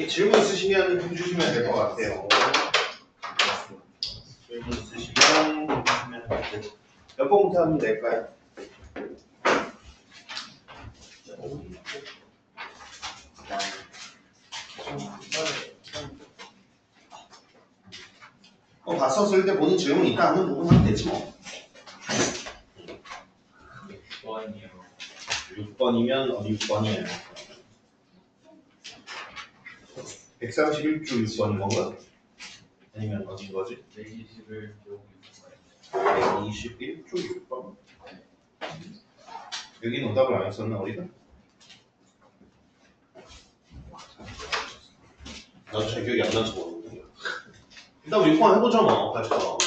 질문 있으시면 해주시면 될 것 같아요. 질문 있으시면 해주시면 돼요. 몇 번부터 하면 될까요? 봤었을 때 본인 질문 있다 하는 부분 하면 되지 뭐. 6번이요. 6번이면 어디 6번이에요? 131조 6번인 건가? 아니면 어딘 거지? 121조 121조 6번? 여기는 오답을 안 했었나 우리가? 나도 잘 기억이 안 나서 모르는데. 일단 우리 6번 해보죠 뭐. 가죠.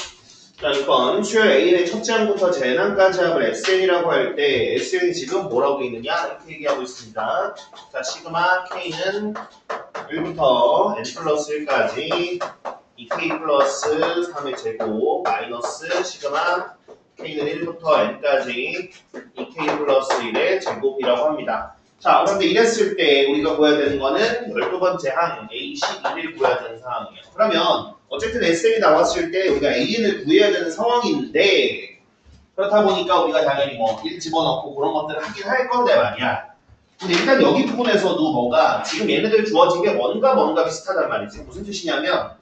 자 6번 수요 A의 첫째 항부터 Z항까지 합을 SN이라고 할 때 SN이 지금 뭐라고 돼 있느냐 이렇게 얘기하고 있습니다. 자 시그마 K는 1부터 N 플러스 1까지 2K 플러스 3의 제곱 마이너스 시그마 K는 1부터 N까지 2K 플러스 1의 제곱이라고 합니다. 자 그런데 이랬을 때 우리가 구해야 되는 거는 12번째 항 A12를 구해야 되는 상황이에요. 그러면 어쨌든 SN이 나왔을 때 우리가 AN을 구해야 되는 상황인데 그렇다 보니까 우리가 당연히 뭐 1 집어넣고 그런 것들을 하긴 할 건데 말이야. 근데 일단 여기 부분에서도 뭐가 지금 얘네들 주어진 게 뭔가 비슷하단 말이지. 무슨 뜻이냐면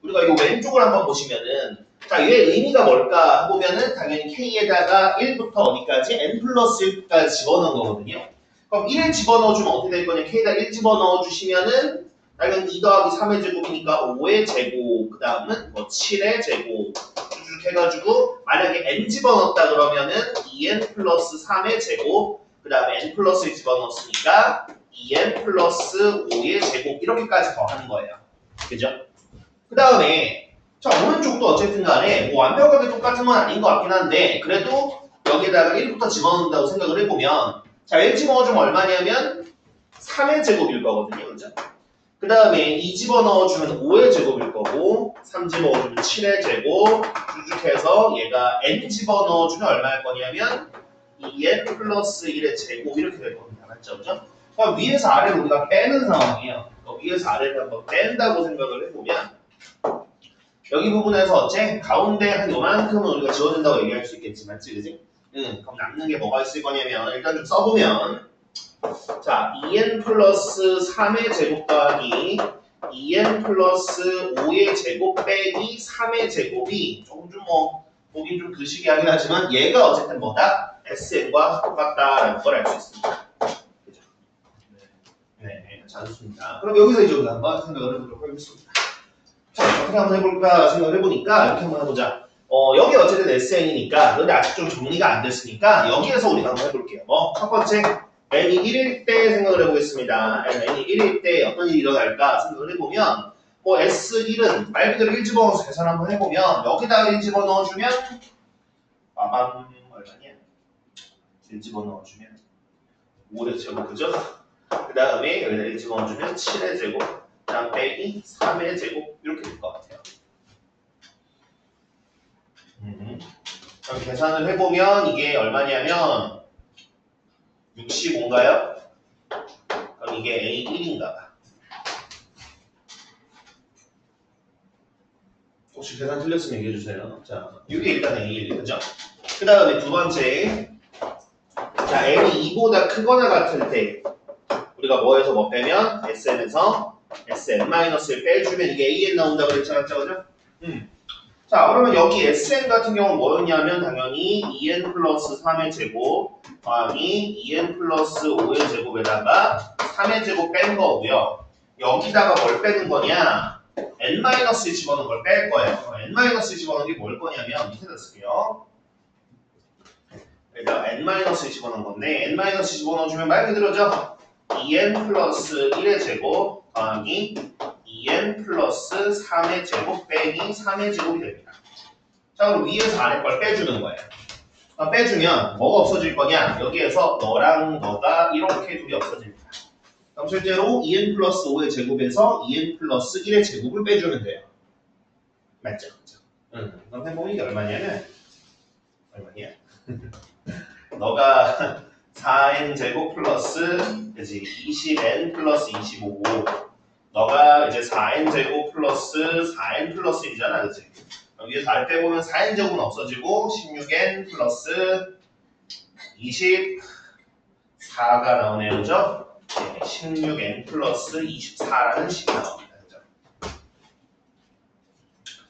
우리가 이거 왼쪽을 한번 보시면은 자 얘의 의미가 뭘까 보면은 당연히 K에다가 1부터 어디까지 N 플러스 1까지 집어넣은 거거든요. 그럼 1을 집어넣어주면 어떻게 될 거냐. K에다 1 집어넣어주시면은 당연히 2 더하기 3의 제곱이니까 5의 제곱 그 다음은 뭐 7의 제곱 쭉 해가지고 만약에 N 집어넣었다 그러면은 2N 플러스 3의 제곱 그 다음에 N 플러스 1 집어넣었으니까 2N 플러스 5의 제곱 이렇게까지 더하는 거예요. 그죠? 그 다음에 자 오른쪽도 어쨌든 간에 뭐 완벽하게 똑같은 건 아닌 것 같긴 한데 그래도 여기에다가 1부터 집어넣는다고 생각을 해보면 자 1 집어넣어주면 얼마냐면 3의 제곱일 거거든요. 그죠? 그 다음에 2 집어넣어주면 5의 제곱일 거고 3 집어넣어주면 7의 제곱 쭉 해서 얘가 N 집어넣어주면 얼마일 거냐면 2N 플러스 1의 제곱 이렇게 될 겁니다. 맞죠? 그죠? 그럼 위에서 아래로 우리가 빼는 상황이에요. 위에서 아래를 한번 뺀다고 생각을 해보면 여기 부분에서 어째 가운데 한 요만큼은 우리가 지워진다고 얘기할 수 있겠지. 맞지? 그지? 그럼 남는 게 뭐가 있을 거냐면 일단 좀 써보면 자 2N 플러스 3의 제곱 더하기 2N 플러스 5의 제곱 빼기 3의 제곱이 조금 좀 뭐 보기 좀 드시게 하긴 하지만 얘가 어쨌든 뭐다? SN과 똑같다라는 걸 알 수 있습니다. 그죠? 네, 잘 좋습니다. 그럼 여기서 이제 우리가 한번 생각을 해보도록 하겠습니다. 자, 어떻게 한번 해볼까 생각을 해보니까 이렇게 한번 해보자. 여기 어쨌든 SN이니까 근데 아직 좀 정리가 안 됐으니까 여기에서 우리가 한번 해볼게요. 첫 번째 n이 1일 때 생각을 해보겠습니다. n이 1일 때 어떤 일이 일어날까 생각을 해보면 뭐 S1은 말 그대로 1 집어넣어서 계산 한번 해보면 여기다가 1 집어넣어주면 빠밤 얼마냐? 1 집어넣어주면 5의 제곱 그죠? 그 다음에 여기다 1 집어넣어주면 7의 제곱 그 다음 빼기 3의 제곱 이렇게 될 것 같아요. 그럼 계산을 해보면 이게 얼마냐면 65인가요? 그럼 이게 A1인가 봐. 혹시 계산 틀렸으면 얘기해주세요. 자, 이게 일단 A1, 그죠? 그 다음에 두 번째 자, N이 2보다 크거나 같을 때 우리가 뭐에서 뭐 빼면 SN에서 SN-1을 빼주면 이게 AN 나온다고 그랬잖아, 그죠? 자, 그러면 여기 SN 같은 경우는 뭐였냐면 당연히 2N 플러스 3의 제곱 더하기 2N 플러스 5의 제곱에다가 3의 제곱 뺀 거고요. 여기다가 뭘 빼는 거냐? N-1 집어넣은 걸 뺄 거예요. N-1 집어넣은 게 뭘 거냐면 밑에다 쓸게요. 여기다가 N-1 집어넣은 건데 N-1 집어넣어주면 말 그대로죠? 2N 플러스 1의 제곱 더하기 2N 플러스 3의 제곱 빼기 3의 제곱이 됩니다. 자 그럼 위에서 아래 걸 빼주는 거예요. 빼주면 뭐가 없어질 거냐? 여기에서 너랑 너가 이렇게 둘이 없어집니다. 그럼 실제로 2N 플러스 5의 제곱에서 2N 플러스 1의 제곱을 빼주면 돼요. 맞죠? 그럼 해보면 이게 얼마냐면 얼마냐? 너가 4N 제곱 플러스 그치 20N 플러스 25고 너가 이제 4n 제곱 플러스 4n 플러스 1이잖아, 그치? 위에 달 빼보면 4n 제곱은 없어지고 16n 플러스 24가 나오네요, 그죠? 네, 16n 플러스 24라는 식이 나옵니다, 그죠?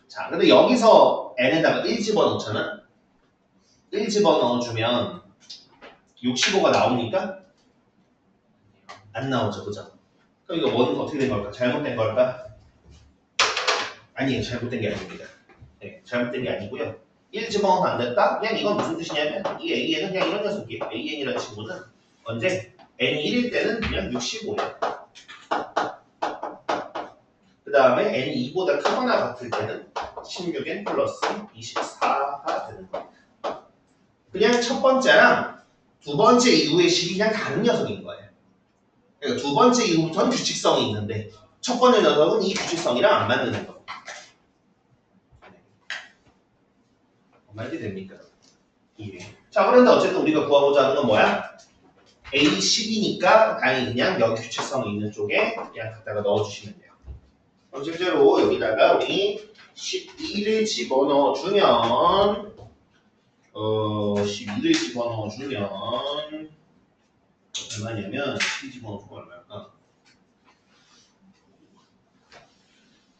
자, 근데 여기서 n에다가 1 집어넣잖아? 1 집어넣어주면 65가 나옵니까? 안 나오죠, 그죠? 그럼 이거 뭐는 어떻게 된 걸까? 잘못된 걸까? 아니에요, 잘못된 게 아닙니다. 네, 잘못된 게 아니고요. 1 집어넣어서 안 됐다? 그냥 이건 무슨 뜻이냐면 이 AN은 그냥 이런 녀석이에요. AN이라는 친구는 언제? N이 1일 때는 그냥 65예요. 그 다음에 N이 2보다 크거나 같을 때는 16N 플러스 24가 되는 겁니다. 그냥 첫 번째랑 두 번째 이후의 식이 그냥 다른 녀석인 거예요. 그러니까 두 번째 이후부터는 규칙성이 있는데 첫 번째 녀석은 이 규칙성이랑 안 맞는 거. 말이 됩니까? 예. 자, 그런데 어쨌든 우리가 구하고자 하는 건 뭐야? A10이니까 당연히 그냥 여기 규칙성이 있는 쪽에 그냥 갖다가 넣어주시면 돼요. 그럼 실제로 여기다가 우리 12를 집어넣어주면 12를 집어넣어주면 얼마냐면 12 집어넣어주면 얼마일까?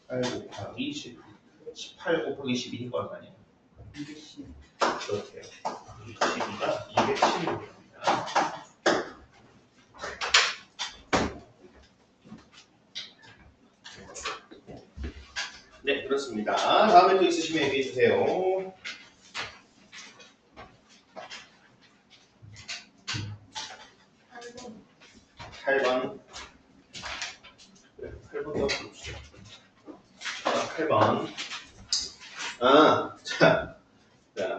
8 곱하기 10 18 곱하기 12니까 얼마냐? 210. 그렇게요. 12가 216입니다. 네, 그렇습니다. 다음에 또 있으시면 얘기해 주세요. 8번. 8번도 없죠. 8번.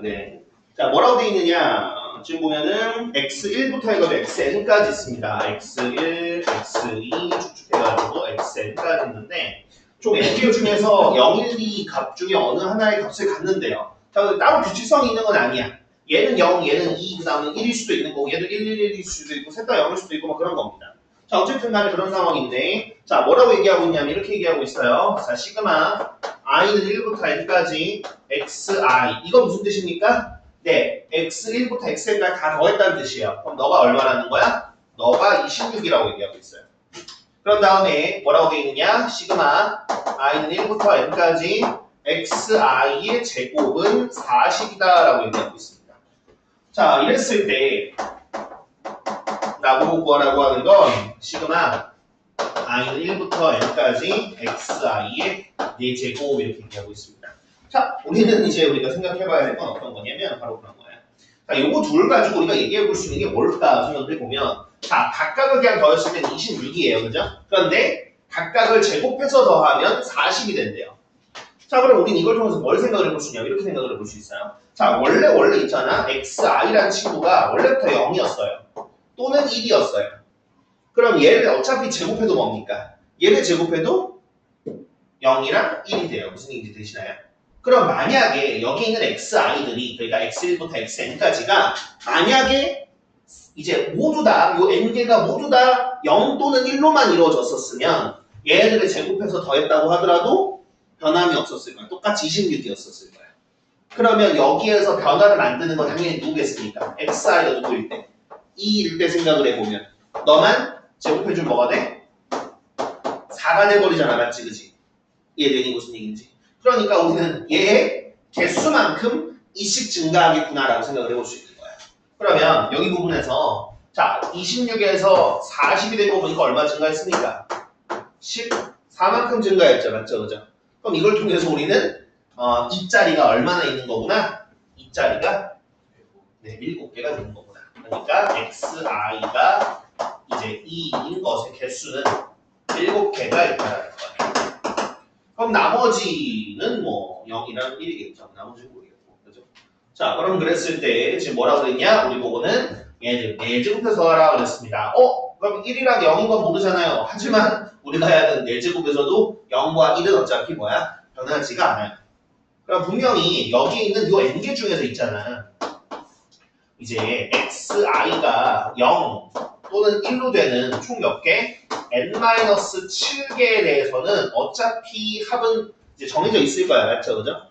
네. 자, 뭐라고 되어 있느냐? 지금 보면은 x1부터 해가지고 xn까지 있습니다. x1, x2 쭉쭉해가지고 xn까지 있는데 총 n개 중에서 0, 1, 2 값 중에 어느 하나의 값을 갖는데요. 자, 따로 규칙성이 있는 건 아니야. 얘는 0, 얘는 2, 그 다음에 1일 수도 있는 거고 얘도 1, 1, 1일 수도 있고 셋 다 0일 수도 있고 뭐 그런 겁니다. 자, 어쨌든 간에 그런 상황인데 자, 뭐라고 얘기하고 있냐면 이렇게 얘기하고 있어요. 자, 시그마 i는 1부터 n까지 xi 이거 무슨 뜻입니까? 네, x1부터 xn까지 다 더했다는 뜻이에요. 그럼 너가 얼마라는 거야? 너가 26이라고 얘기하고 있어요. 그런 다음에 뭐라고 되어 있느냐? 시그마 i는 1부터 n까지 xi의 제곱은 40이다 라고 얘기하고 있습니다. 자, 이랬을 때 나보고 구하라고 하는 건 시그마 i는 1부터 n까지 xi의 4제곱 이렇게 얘기하고 있습니다. 자, 우리는 이제 우리가 생각해봐야 될 건 어떤 거냐면 바로 그런 거예요. 자, 요거 둘 가지고 우리가 얘기해 볼 수 있는 게 뭘까 생각을 해보면 자, 각각을 그냥 더했을 때는 26이에요. 그죠? 그런데 각각을 제곱해서 더하면 40이 된대요. 자, 그럼 우린 이걸 통해서 뭘 생각을 해볼 수 있냐? 이렇게 생각을 해볼 수 있어요. 자, 원래 있잖아. xi라는 친구가 원래부터 0이었어요. 또는 1이었어요. 그럼 얘를 어차피 제곱해도 뭡니까? 얘를 제곱해도 0이랑 1이 돼요. 무슨 얘기인지 되시나요? 그럼 만약에 여기 있는 xi들이 그러니까 x1부터 xn까지가 만약에 이제 모두 다 요 n개가 모두 다 0 또는 1로만 이루어졌었으면 얘네들을 제곱해서 더했다고 하더라도 변함이 없었을 거야. 똑같이 26이었었을 거야. 그러면 여기에서 변화를 만드는 건 당연히 누구겠습니까? xi가 누구일 때? 2일 때 생각을 해보면 너만 제곱해주면 뭐가 돼? 4가 돼버리잖아. 맞지? 그지? 이해되니 무슨 얘기인지. 그러니까 우리는 얘의 개수만큼 이씩 증가하겠구나라고 생각을 해볼 수 있는 거야. 그러면 여기 부분에서 자 26에서 40이 되고 보니까 얼마 증가했습니까? 14만큼 증가했죠. 맞죠? 그죠? 그럼 이걸 통해서 우리는 이 자리가 얼마나 있는 거구나? 이 자리가 네, 7개가 되는 거구나. 그러니까 xi가 이제 2인 것의 개수는 7개가 있다는 거예요. 그럼 나머지는 뭐 0이랑 1이겠죠. 나머지는 모르겠고. 그죠? 자, 그럼 그랬을 때 지금 뭐라고 그랬냐? 우리 보고는 얘들 4제곱해서 하라 그랬습니다. 그럼 1이랑 0인 건 모르잖아요. 하지만 우리가 해야 되는 4제곱에서도 0과 1은 어차피 뭐야? 변하지가 않아요. 그럼 분명히 여기에 있는 요 n개 중에서 있잖아. 이제 xi가 0 또는 1로 되는 총 몇 개? n-7개에 대해서는 어차피 합은 이제 정해져 있을 거야. 맞죠? 그죠?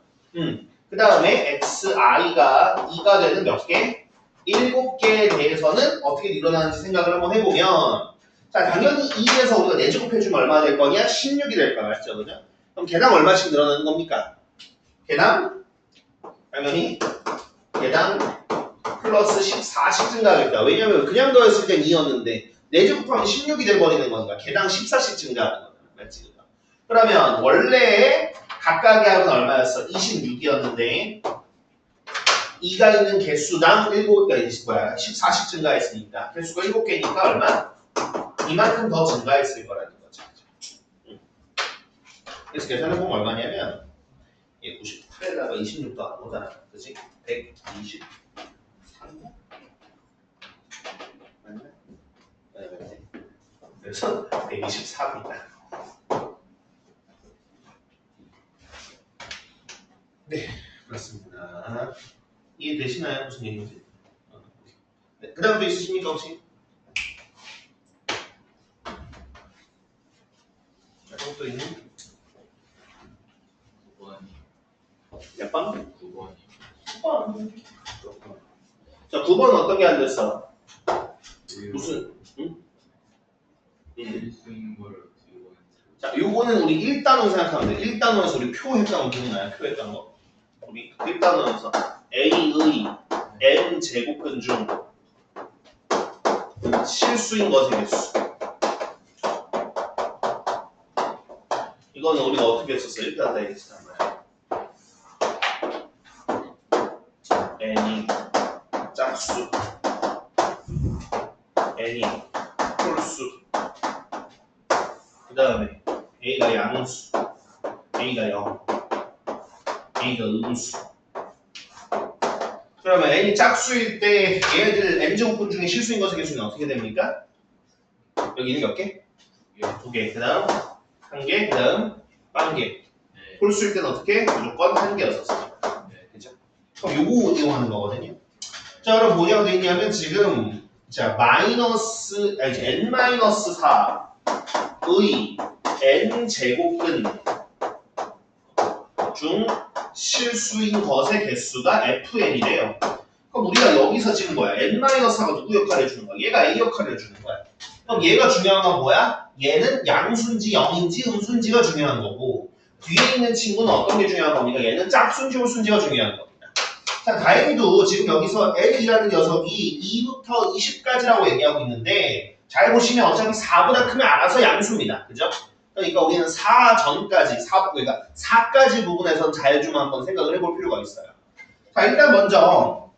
그 다음에 xi가 2가 되는 몇 개? 7개에 대해서는 어떻게 일어나는지 생각을 한번 해보면 자, 당연히 2에서 우리가 4제곱 해주면 얼마 될 거냐? 16이 될 거야. 맞죠? 그죠? 그럼 개당 얼마씩 늘어나는 겁니까? 개당? 당연히 개당 플러스 14씩 증가하겠다. 왜냐면 그냥 더했을 땐 2였는데 4제곱하면 16이 돼버리는 거니까 개당 14씩 증가하는 거다. 맞지? 그죠? 그러면 원래 각각의 합은 얼마였어? 26이었는데 2가 있는 개수당 14씩 증가했으니까 개수가 7개니까 얼마? 이만큼 더 증가했을 거라는 거죠. 그래서 계산해보면 얼마냐면 98에다가 26도 안 오잖아. 그치? 123 맞나? 네, 맞지? 그래서 124입니다. 네, 그렇습니다. 이해되시나요? 무슨 얘기인지? 네, 그 다음 또 있으십니까 혹시? 자, 또 있는? 9번이요. 몇 번? 9번이요. 9번. 자, 9번은 어떤 게 안 됐어? 무슨? 응? 실수인 거를 들고 있는. 자, 요거는 우리 1단원 생각하면 돼. 1단원에서 우리 표 했던 거 기억나요? 표 했던 거. 우리 1단원에서 A의 n 제곱근 중 실수인 것의 개수. 이거는 우리가 어떻게 했었어요? 일단 다 얘기했단 말이야. n이 짝수, n이 홀수, 그 다음에 a가 양수, a가 0, a가 음수. 그러면 n이 짝수일 때 얘네들 n제곱근 중에 실수인 것의 개수는 어떻게 됩니까? 여기는 몇 개? 2개. 그 다음 1개, 그 다음 1개. 네. 홀수일 때는 어떻게? 무조건 1개였었습니다. 네. 그죠? 그럼 요거 이용하는 거거든요. 자, 그럼 뭐냐고 돼 있냐면 지금 자 마이너스 이제 n-4의 n 제곱근 중 실수인 것의 개수가 fn이래요. 그럼 우리가 여기서 지금 뭐야? n-4가 누구 역할을 해주는 거야? 얘가 a 역할을 해주는 거야. 그럼 얘가 중요한 건 뭐야? 얘는 양수인지 0인지 음수인지가 중요한 거고 뒤에 있는 친구는 어떤 게 중요한 겁니까? 얘는 짝수인지 홀수인지가 중요한 겁니다. 자, 다행히도 지금 여기서 L이라는 녀석이 2부터 20까지라고 얘기하고 있는데 잘 보시면 어차피 4보다 크면 알아서 양수입니다. 그죠? 그러니까 우리는 4 전까지, 그러니까 4까지 부분에선 잘 좀 한번 생각을 해볼 필요가 있어요. 자, 일단 먼저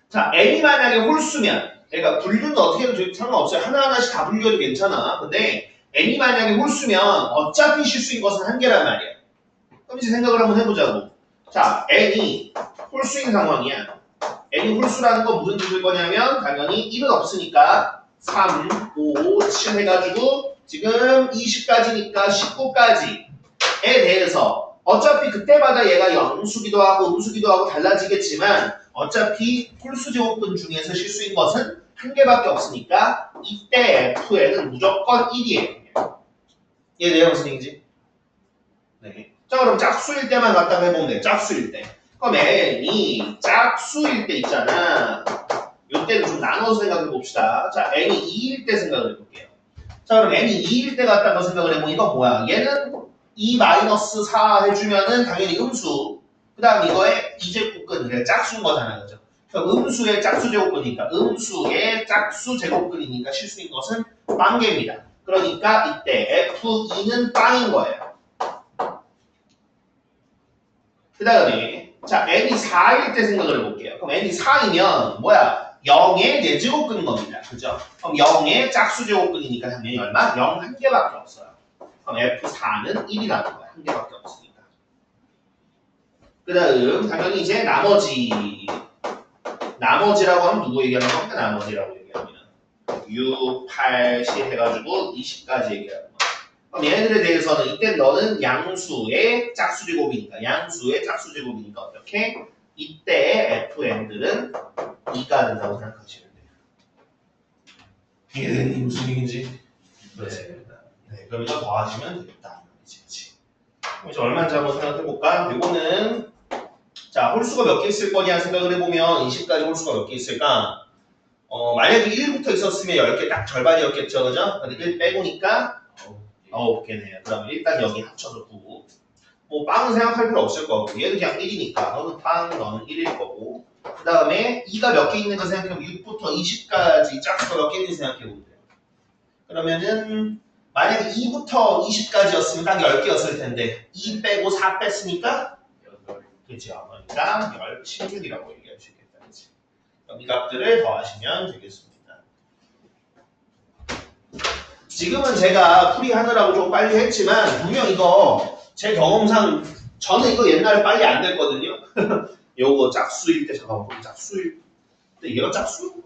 자, n이 만약에 홀수면 그러니까 분류는 어떻게 해도 상관없어요. 하나하나씩 다 분류해도 괜찮아. 근데 n이 만약에 홀수면 어차피 실수인 것은 한 개란 말이야. 그럼 이제 생각을 한번 해보자고. 자, n이 홀수인 상황이야. n이 홀수라는 건 무슨 뜻일 거냐면 당연히 1은 없으니까 3, 5, 7 해가지고 지금 20까지니까 19까지에 대해서 어차피 그때마다 얘가 영수기도 하고 음수기도 하고 달라지겠지만 어차피 홀수 제곱근 중에서 실수인 것은 한 개밖에 없으니까 이때 fn은 무조건 1이에요. 이해돼요? 무슨 얘기인지? 네. 자, 그럼 짝수일 때만 갖다가 해보면 돼. 짝수일 때. 그럼 n이 짝수일 때 있잖아. 이때는 좀 나눠서 생각해 봅시다. 자, n이 2일 때 생각을 해볼게요. 자, 그럼 n이 2일 때 갖다가 생각을 해보니까 뭐야? 얘는 2-4 해주면은 당연히 음수. 그 다음 이거에 2제곱근, 그러니까 짝수인 거잖아. 그죠? 그럼 음수의 짝수 제곱근이니까 음수의 짝수 제곱근이니까 실수인 것은 빵개입니다. 그러니까 이때 F2는 빵인 거예요. 그 다음에 자 n이 4일 때 생각을 해볼게요. 그럼 n이 4이면 뭐야? 0의 4제곱근인 겁니다. 그죠? 그럼 0의 짝수 제곱근이니까 당연히 얼마? 0 한 개밖에 없어요. 그럼 F4는 1이라는 거야. 한 개밖에 없으니까. 그 다음 당연히 이제 나머지라고 하면 누구 얘기하는 겁니까? 나머지라고 얘기하면 6, 8, 10 해가지고 20까지 얘기하는 거야. 그럼 얘네들에 대해서는 이때 너는 양수의 짝수 제곱이니까 양수의 짝수 제곱이니까 어떻게? 이때 fn들은 2가 된다고 생각하시면 돼요. 이해되니 무슨 얘기인지? 그렇습니다. 네, 그럼 이거 더하시면 되겠다. 그렇지. 이제 얼마인지 한번 생각해볼까? 이거는 자 홀수가 몇 개 있을 거냐 생각을 해보면 20까지 홀수가 몇 개 있을까? 만약에 1부터 있었으면 10개 딱 절반이었겠죠, 그죠? 근데 1 빼고니까 9개네요. 그러면 일단 여기 합쳐서 9. 뭐 빵은 생각할 필요 없을 거고 얘도 그냥 1이니까 너는 빵, 너는 1일 거고 그 다음에 2가 몇 개 있는 거 생각해보면 6부터 20까지 짝수가 몇 개 있는지 생각해보면 돼요. 그러면은 만약에 2부터 20까지였으면 딱 10개였을 텐데 2 빼고 4 뺐으니까 그렇죠. 그러니까 16이라고 얘기할 수 있겠다. 그치? 그럼 이 값들을 더하시면 되겠습니다. 지금은 제가 풀이하느라고 좀 빨리 했지만 분명 이거 제 경험상 저는 이거 옛날에 빨리 안 됐거든요. 요거 짝수일 때 잠깐만 짝수일 때 얘가 짝수?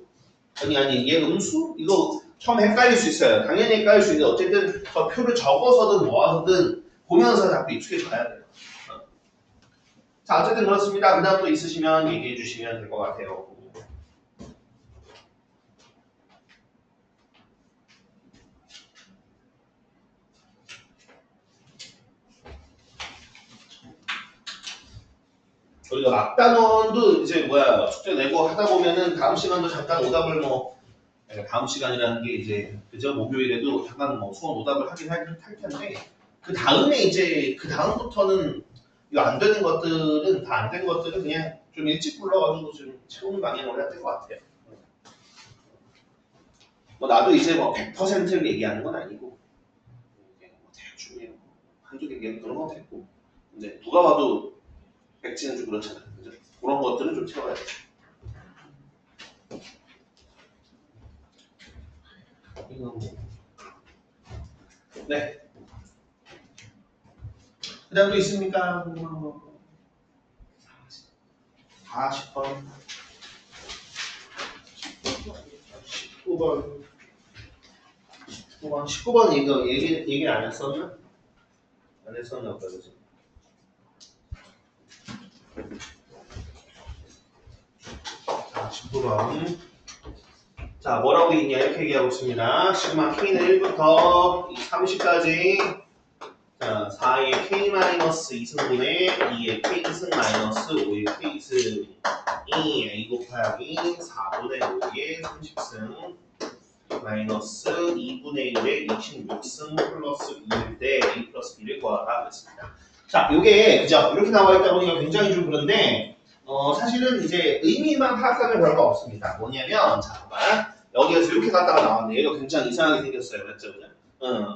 아니 얘 음수? 이거 처음 헷갈릴 수 있어요. 당연히 헷갈릴 수 있는데 어쨌든 저 표를 적어서든 모아서든 보면서 자꾸 익숙해져야 돼요. 자 어쨌든 그렇습니다. 그 다음 또 있으시면 얘기해 주시면 될 것 같아요. 우리가 막단원도 이제 숙제 내고 하다 보면은 다음 시간도 잠깐 오답을 다음 시간이라는 게 이제 그저 목요일에도 잠깐 수원 오답을 하긴 할 텐데 그 다음에 이제 그 다음부터는 이거 안 되는 것들은 다 안 되는 것들은 그냥 좀 일찍 불러가지고 좀 채우는 방향으로 해야 될 것 같아요. 나도 이제 100%를 얘기하는 건 아니고 대충 한두 개 얘기하는 그런 건 됐고 근데 누가 봐도 백지는 좀 그렇잖아요. 그죠? 그런 것들은 좀 채워야 돼. 네. 그 다음 또 있습니까? 40번 19번 이거 얘기 안 했었나? 안 했었나 보다 그죠? 자 19번 자 뭐라고 돼 있냐 이렇게 얘기하고 있습니다. 시그마 K는 1부터 30까지 자 4의 K-2승분의 2의 K승 마이너스 5의 K승 A 곱하기 4분의 5의 30승 마이너스 2분의 1의 26승 플러스 2일 때 A 플러스 B를 구하라 그랬습니다. 자, 요게 그죠? 이렇게 나와 있다 보니까 굉장히 좀 그런데 사실은 이제 의미만 파악하면 별거 없습니다. 뭐냐면 잠깐만 여기에서 이렇게 갔다가 나왔네. 얘가 굉장히 이상하게 생겼어요. 맞죠?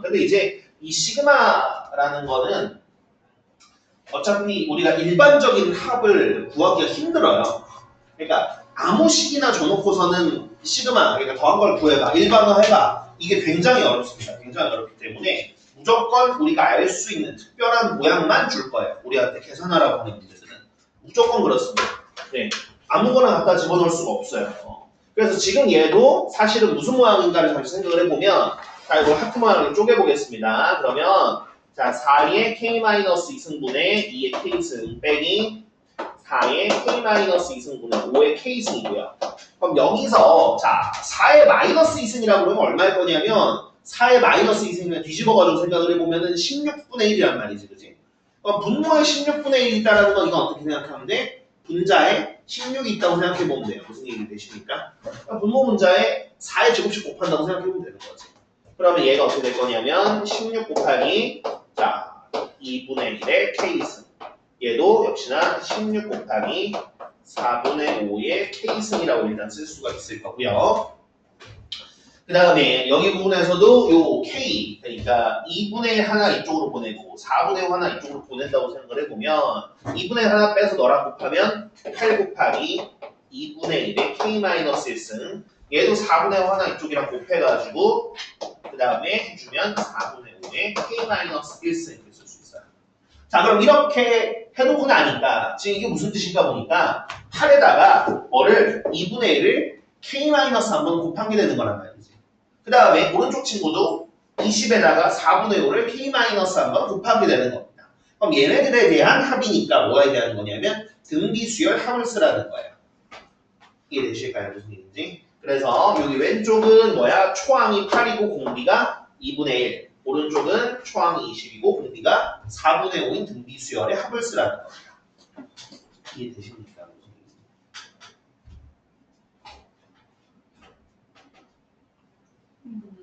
근데 이제 이 시그마라는 거는 어차피 우리가 일반적인 합을 구하기가 힘들어요. 그러니까 아무 식이나 줘놓고서는 시그마, 그러니까 더한 걸 구해봐, 일반화해봐. 이게 굉장히 어렵습니다. 굉장히 어렵기 때문에 무조건 우리가 알 수 있는 특별한 모양만 줄 거예요. 우리한테 계산하라고 하는 문제들은. 무조건 그렇습니다. 네, 아무거나 갖다 집어넣을 수가 없어요. 그래서 지금 얘도 사실은 무슨 모양인가를 잠시 생각을 해보면 자, 이걸 하트 모양으로 쪼개보겠습니다. 그러면 자, 4의 K-2승분의 2의 K승 빼기 4의 K-2승분의 5의 K승이고요. 그럼 여기서 자 4의 마이너스 2승이라고 그러면 얼마일 거냐면 4의 마이너스 2승이면 뒤집어가지고 생각을 해보면은 16분의 1이란 말이지, 그지? 그럼 분모에 16분의 1이 있다는 건 이건 어떻게 생각하면 돼? 분자에 16이 있다고 생각해보면 돼요. 무슨 얘기 되십니까? 그러니까 분모 분자에 4의 제곱씩 곱한다고 생각해보면 되는 거지. 그러면 얘가 어떻게 될 거냐면 16 곱하기 자 2분의 1의 K승 얘도 역시나 16 곱하기 4분의 5의 K승이라고 일단 쓸 수가 있을 거고요. 그 다음에 여기 부분에서도 요 K 그러니까 2분의 1 이쪽으로 보내고 4분의 5 이쪽으로 보낸다고 생각을 해보면 2분의 1 빼서 너랑 곱하면 8 곱하기 2분의 1의 K-1승 얘도 4분의 5 이쪽이랑 곱해가지고 그 다음에 해주면 4분의 5의 K-1승 이렇게 쓸 수 있어요. 자 그럼 이렇게 해놓고 나니까 지금 이게 무슨 뜻인가 보니까 8에다가 뭐를 2분의 1을 K-1번 곱한 게 되는 거란 말이지. 그 다음에 오른쪽 친구도 20에다가 4분의 5를 K-1번 곱하게 되는 겁니다. 그럼 얘네들에 대한 합이니까 뭐가 되는 거냐면 등비수열 합을 쓰라는 거예요. 이해되실까요? 무슨 얘기인지? 그래서 여기 왼쪽은 뭐야? 초항이 8이고 공비가 2분의 1. 오른쪽은 초항이 20이고 공비가 4분의 5인 등비 수열의 합을 쓰라는 겁니다. 이해되십니까?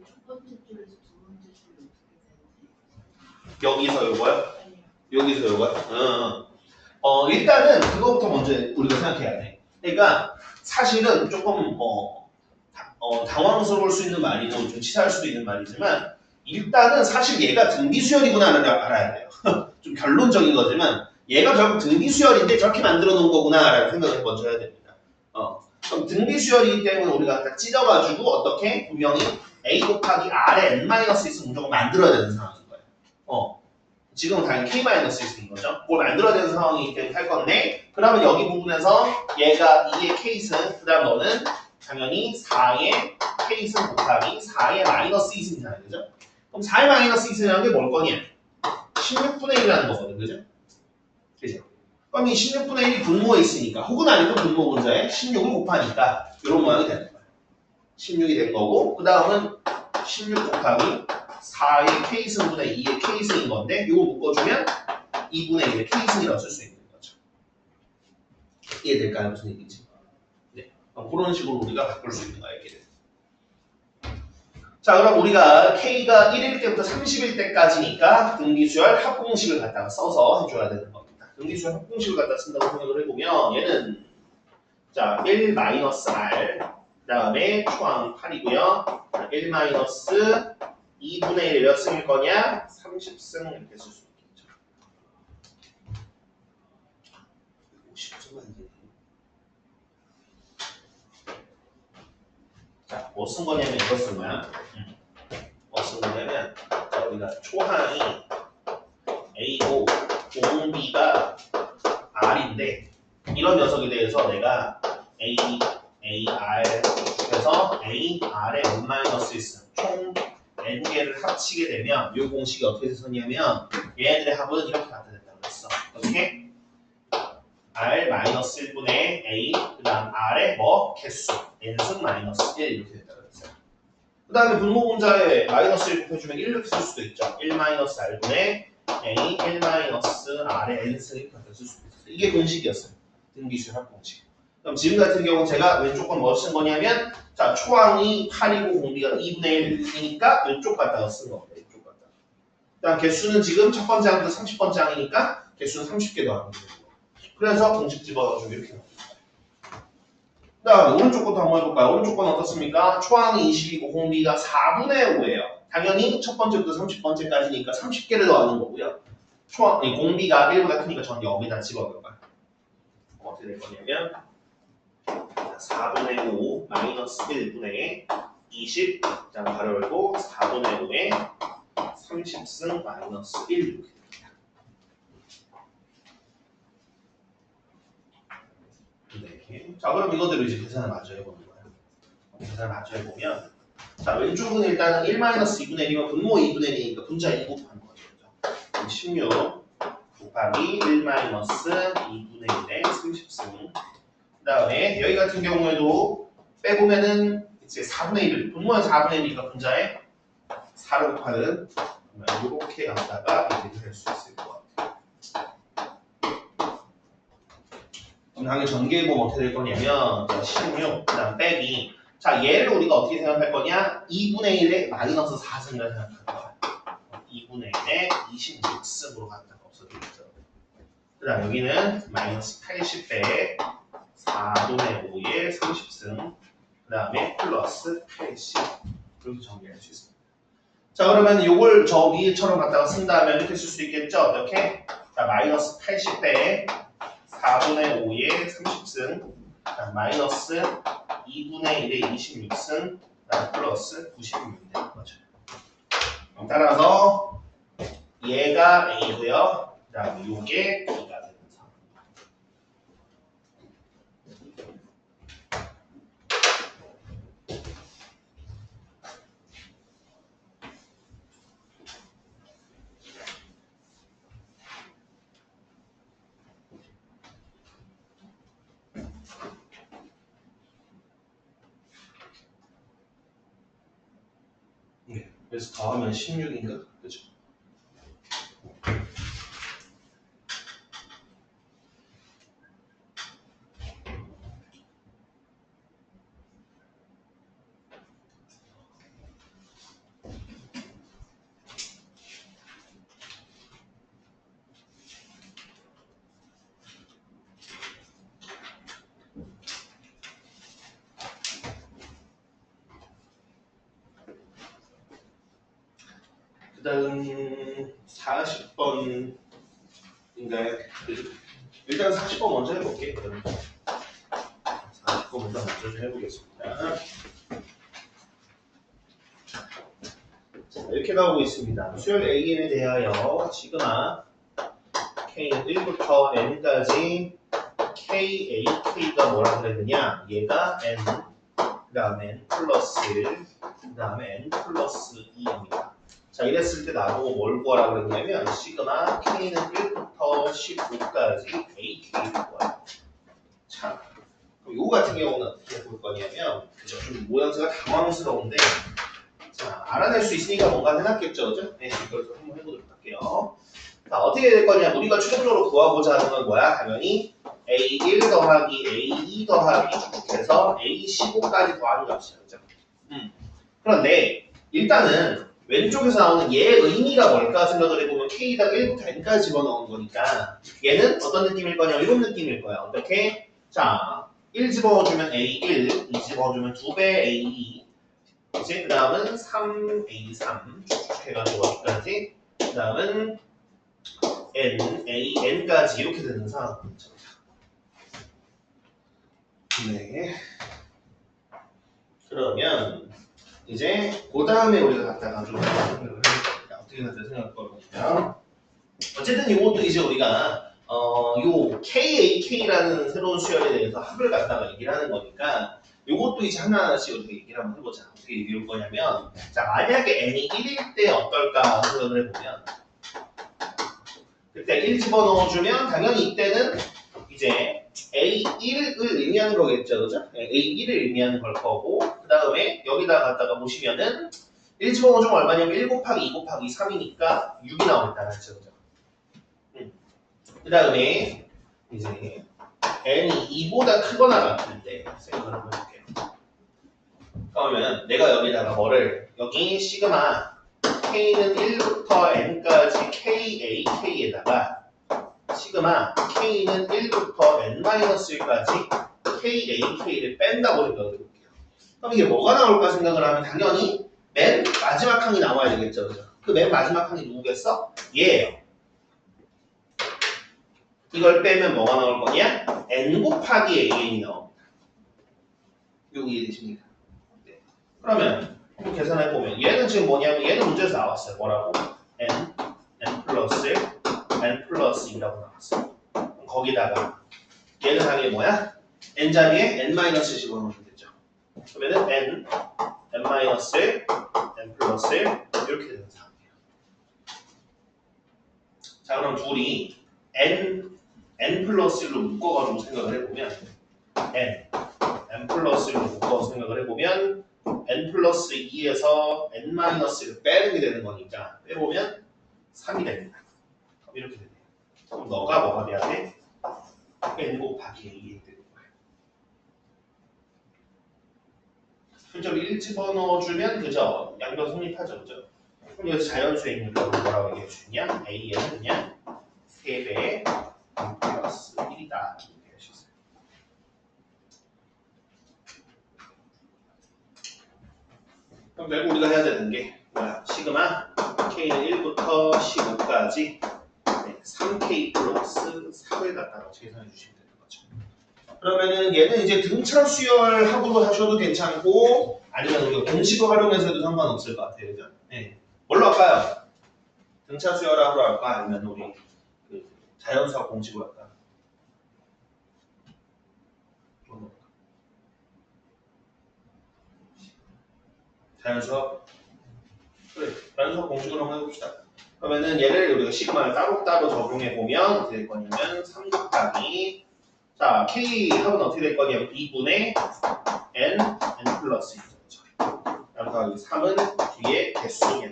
첫 번째 줄에서 두 번째 줄이 어떻게 되는지. 여기서 요거요? 아니요. 여기서 요거요? 일단은 그거부터 먼저 우리가 생각해야 돼. 그러니까 사실은 조금 당황스러울 수 있는 말이고 좀 치사할 수도 있는 말이지만 일단은 사실 얘가 등비수열이구나를 알아야 돼요. 좀 결론적인 거지만 얘가 결국 등비수열인데 저렇게 만들어 놓은 거구나라는 생각을 먼저 해야 됩니다. 그럼 등비수열이기 때문에 우리가 딱 찢어가지고 어떻게 분명히 a 곱하기 r의 n-1을 무조건 만들어야 되는 상황인 거예요. 지금은 당연히 k-1인 거죠. 그걸 만들어야 되는 상황이기 때문에 할 건데 그러면 여기 부분에서 얘가 2의 k승 그 다음 너는 당연히 4의 k승 곱하기 4의 마이너스 2승이잖아요. 그죠? 그럼 4의 마이너스 2승이라는 게 뭘 거냐? 16분의 1이라는 거거든. 그죠? 그죠? 그럼 이 16분의 1이 분모에 있으니까 혹은 아니면 분모 분자에 16을 곱하니까 이런 모양이 되는 거야. 16이 된 거고 그 다음은 16 곱하기 4의 k승분의 2의 k승인 건데 이거 묶어주면 2분의 1의 k승이라고 쓸 수 있는 거죠. 이해될까요? 무슨 얘기인지? 네. 그런 식으로 우리가 바꿀 수 있는 거야. 이렇게. 자 그럼 우리가 k가 1일 때부터 30일 때까지니까 등비수열 합공식을 갖다가 써서 해줘야 되는 겁니다. 등비수열 합공식을 갖다 쓴다고 생각을 해보면 얘는 자 1-r 그 다음에 초항 8이고요. 1 2분의 1이 몇 승일 거냐? 30승 이렇게 쓸 수 있겠죠. 50승만 이제. 자, 뭐 쓴 거냐면 이거 쓴 거야. 뭐 쓴 거냐면 자, 우리가 초항이 A고 공비가 R인데 이런 녀석에 대해서 내가 A, R 해서 A, R의 n-1승 총 n개를 합치게 되면 이 공식이 어떻게 됐었냐면 얘네들의 합은 이렇게 갖다 댔다고 했어. 어떻게? R-1분의 A 그 다음 R의 뭐? 개수 n승 마이너스 1 이렇게 됐다고 했어요. 그 다음에 분모 분자에 마이너스 1 곱해주면 1 이렇게 쓸 수도 있죠. 1-R분의 A 1-R의 n승 이렇게 갖다 쓸 수도 있어요. 이게 공식이었어요. 등비수열 합공식. 그럼 지금 같은 경우 제가 왼쪽 건 뭐 쓴 거냐면 자 초항이 8이고 공비가 2분의 1이니까 왼쪽 갖다가 쓴 겁니다. 왼쪽 갖다가. 그다음 개수는 지금 첫 번째 항도 30번째 항이니까 개수는 30개 더하면 되는 거예요. 그래서 공식 집어넣어주면 이렇게 나옵니다. 그다음 오른쪽 것도 한번 해볼까요? 오른쪽 건 어떻습니까? 초항이 20이고 공비가 4분의 5예요. 당연히 첫 번째부터 30번째까지니까 30개를 더하는 거고요. 초항, 공비가 1보다 크니까 저는 여기다 집어넣어봐요. 어떻게 될 거냐면 4분의 5 마이너스 1분의 20 자, 가로 열고 4분의 5에 30승 마이너스 1 이렇게 됩니다. 네. 자 그럼 이거대로 이제 계산을 마저 해보는 거예요. 계산을 마저 해보면 자 왼쪽은 일단은 1-2분의 1이면 분모 2분의 1이니까 분자 2 곱하는 거죠. 16 곱하기 1-2분의 1에 30승 그 다음에 여기 같은 경우에도 빼보면은 이제 4분의 1을 분모는 4분의 1이니까 분자에 4를 곱하는 이렇게 하다가 이렇게 될 수 있을 것 같아요. 그럼 당연히 전개해보면 어떻게 될 거냐면 16, 그 다음 빼기 자 얘를 우리가 어떻게 생각할 거냐 2분의 1에 마이너스 4승이라 생각할 거야. 2분의 1에 26승으로 갖다가 없어지겠죠. 그 다음 여기는 마이너스 80배 4분의 5에 30승 그 다음에 플러스 80 이렇게 정리할 수 있습니다. 자 그러면 이걸 저 위에처럼 갖다가 쓴다면 이렇게 쓸 수 있겠죠? 어떻게? 자 마이너스 80배 4분의 5에 30승 마이너스 2분의 1에 26승 플러스 96이 되는 거죠. 따라서 얘가 A고요. 그 다음에 이게 B가 되는 상황. 네. 그래서 더하면 16인가? 그죠? 그 다음 40번인가요? 일단 40번 먼저 해볼게요. 40번 먼저 좀 해보겠습니다. 자, 이렇게 나오고 있습니다. 수열 AN에 대하여 시그마 K는 1부터 N까지 KAK가 뭐라 그랬느냐? 얘가 N, 그 다음에 N 플러스 1, 그 다음에 N 플러스 2입니다. 자, 이랬을 때 나보고 뭘 구하라고 그랬냐면 시그마 K는 1부터 15까지 AK를 구하라. 자, 그럼 이거 같은 경우는 어떻게 볼 거냐면 그죠? 좀 모양새가 당황스러운데 자, 알아낼 수 있으니까 뭔가 해놨겠죠, 그죠? 네, 이걸 한번 해보도록 할게요. 자, 어떻게 될 거냐? 우리가 최종적으로 구하고자 하는 건 뭐야? 당연히 A1 더하기 A2 더하기 쭉쭉해서 A15까지 더하는 값이죠, 그죠? 그런데 일단은 왼쪽에서 나오는 얘의 의미가 뭘까 생각을 해보면 K에다가 1부터 N까지 집어넣은 거니까 얘는 어떤 느낌일 거냐? 이런 느낌일 거야. 어떻게? 자, 1 집어주면 A1, 2 집어주면 2배 A2 이제 그 다음은 3A3 쭉 해가지고 어디까지? 그 다음은 N까지 이렇게 되는 상황이죠. 네. 그러면 이제 그 다음에 우리가 갖다가 좀 생각을 해볼게요. 어떻게 생각할 거거든요. 어쨌든 이것도 이제 우리가 요 KAK라는 새로운 수열에 대해서 합을 갖다가 얘기를 하는 거니까 요것도 이제 하나씩 우리가 얘기를 한번 해보자. 어떻게 얘기할 거냐면 자, 만약에 N이 1일 때 어떨까 생각을 해보면 그때 1 집어넣어주면 당연히 이때는 이제 A1을 의미하는 거겠죠, 그죠? A1을 의미하는 걸 거고 그 다음에 여기다 갖다가 보시면은 1 집어넣어주면 얼마냐면 1 곱하기 2 곱하기 3이니까 6이 나오겠다는 거죠, 그죠? 그 다음에 이제 n이 2보다 크거나 같을 때 생각을 한번 해볼게요. 그러면 내가 여기다가 뭐를 여기 시그마 k는 1부터 n까지 KAK에다가 시그마 k는 1부터 n-1까지 KAK를 뺀다고 생각을 해볼게요. 그럼 이게 뭐가 나올까 생각을 하면 당연히 맨 마지막 항이 나와야 되겠죠, 그죠? 그 맨 마지막 항이 누구겠어? 얘예요. 이걸 빼면 뭐가 나올 거냐? n 곱하기 an이 나옵니다. 이거 이해되십니까? 네. 그러면 한번 계산해 보면 얘는 지금 뭐냐면 얘는 문제에서 나왔어요. 뭐라고? n 플러스 2라고 나왔어요. 거기다가 얘는 자리에 뭐야? n 자리에 n-1 집어넣으면 되죠. 그러면은 n 플러스 1 이렇게 되는 상황이에요. 자, 그럼 둘이 n 플러스 1로 묶어가지고 생각을 해보면 n 플러스 1로 묶어서 생각을 해보면 n 플러스 2에서 n-1을 빼는 게 되는 거니까 빼보면 3이 됩니다. 그럼 이렇게 되네요. 그럼 너가 뭐가 돼야 돼? n 곱하기 a이 되는 거예요. 순서를 1 집어넣어주면 그죠? 양변 성립하죠, 그죠? 그럼 여기서 자연수에 있는 거 뭐라고 얘기해 주냐? a는 그냥 3배 플러스 1이다 이렇게 하셨어요. 그럼 결국 우리가 해야 되는 게 뭐야? 시그마 K는 1부터 15까지 3K 플러스 4를 갖다가 계산해 주시면 되는 거죠. 그러면은 얘는 이제 등차 수열합으로 하셔도 괜찮고 아니면 우리가 공식을 활용해서도 상관없을 것 같아요. 그죠? 네. 뭘로 할까요? 등차 수열합으로 할까? 아니면 우리 자연수학 공식으로 할까? 자연수학? 그래, 자연수학 공식으로 한번 해봅시다. 그러면은 얘를 우리가 시그마를 따로따로 적용해보면 어떻게 될 거냐면 3 곱하기 자, K 합은 어떻게 될 거냐면 2분의 n 플러스 2죠. 그래서 3은 뒤에 개수냐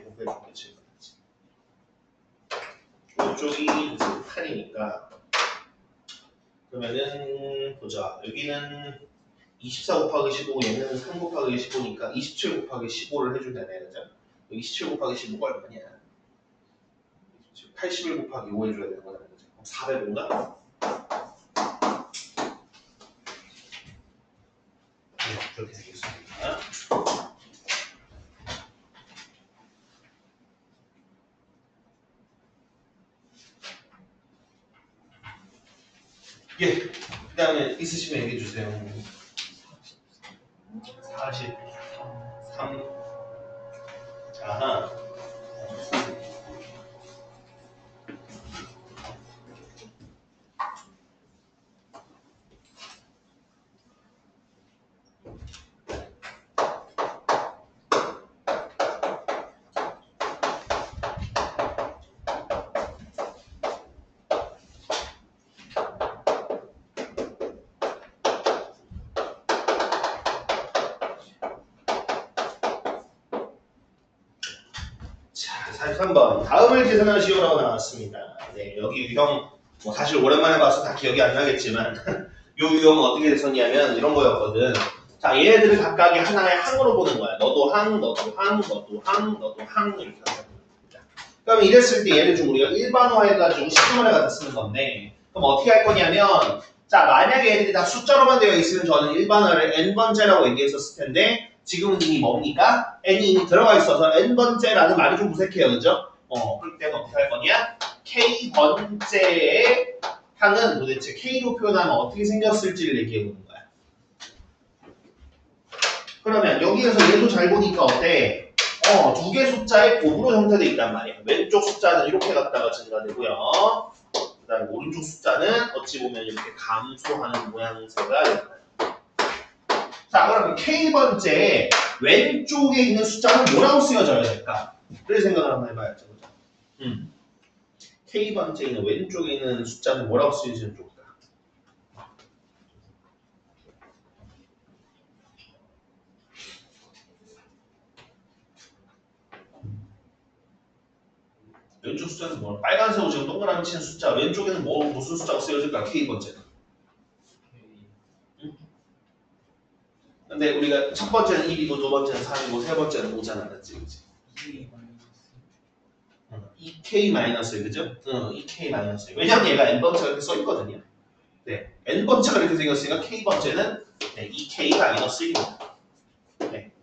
24 곱하기 15 얘는 3 곱하기 15니까 27 곱하기 15를 해준다네. 그죠? 27 곱하기 15가 얼마냐? 81 곱하기 5 해줘야 되는 거잖아. 그죠? 405인가? 네, 그렇게 되겠습니다. 예, 그 다음에 있으시면 얘기해 주세요. 43. 아하. 자, 43번. 다음을 계산하시오라고 나왔습니다. 네, 여기 유형, 뭐 사실 오랜만에 봐서 다 기억이 안 나겠지만, 요 유형은 어떻게 됐었냐면, 이런 거였거든. 자, 얘네들을 각각이 하나의 항으로 보는 거야. 너도 항, 너도 항, 너도 항, 너도 항, 이렇게 하는 거야. 그럼 이랬을 때 얘를 좀 우리가 일반화해가지고 시그널에 갖다 쓰는 건데, 그럼 어떻게 할 거냐면, 자, 만약에 얘네들이 다 숫자로만 되어 있으면 저는 일반화를 n번째라고 얘기했었을 텐데, 지금은 이미 뭡니까? n이 이미 들어가 있어서 n번째라는 말이 좀 무색해요. 그죠? 그럴 때는 어떻게 할 거냐? k번째의 항은 도대체 k로 표현하면 어떻게 생겼을지를 얘기해 보는 거야. 그러면 여기에서 얘도 잘 보니까 어때? 두 개 숫자의 곱으로 형태되어 있단 말이야. 왼쪽 숫자는 이렇게 갖다가 증가되고요. 그 다음에 오른쪽 숫자는 어찌 보면 이렇게 감소하는 모양새가 있어요. 자, 그러면 K번째 왼쪽에 있는 숫자는 뭐라고 쓰여져야 될까? 그럴 생각을 한번 해봐야죠. 그죠? K번째에 있는 왼쪽에 있는 숫자는 뭐라고 쓰여지는 쪽일까? 왼쪽 숫자는 뭐 빨간색으로 지금 동그라미 친 숫자 왼쪽에는 무슨 숫자가 쓰여질까? K번째는. 근데 우리가 첫 번째는 1이고 두 번째는 3이고 세 번째는 5잖아. 맞지? 그치? 2K-1 그죠? 2K-1 왜냐면 얘가 n번째가 이렇게 써있거든요. 네, n번째가 이렇게 생겼으니까 K번째는 2K-1입니다. 네.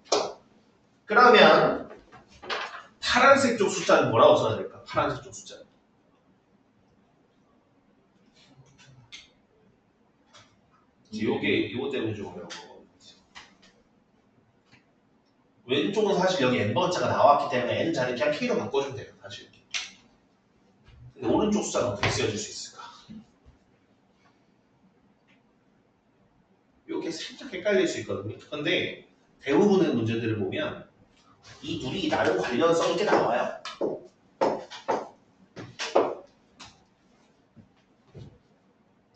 그러면 파란색 쪽 숫자는 뭐라고 써야 될까? 파란색 쪽 숫자는 이거 때문에 좀 어려운 거. 왼쪽은 사실 여기 n번째가 나왔기 때문에 n 자리 그냥 k로 바꿔주면 돼요. 사실. 근데 오른쪽 숫자는 어떻게 쓰여질 수 있을까? 이렇게 살짝 헷갈릴 수 있거든요. 근데 대부분의 문제들을 보면 이 둘이 나름 관련성 있게 나와요.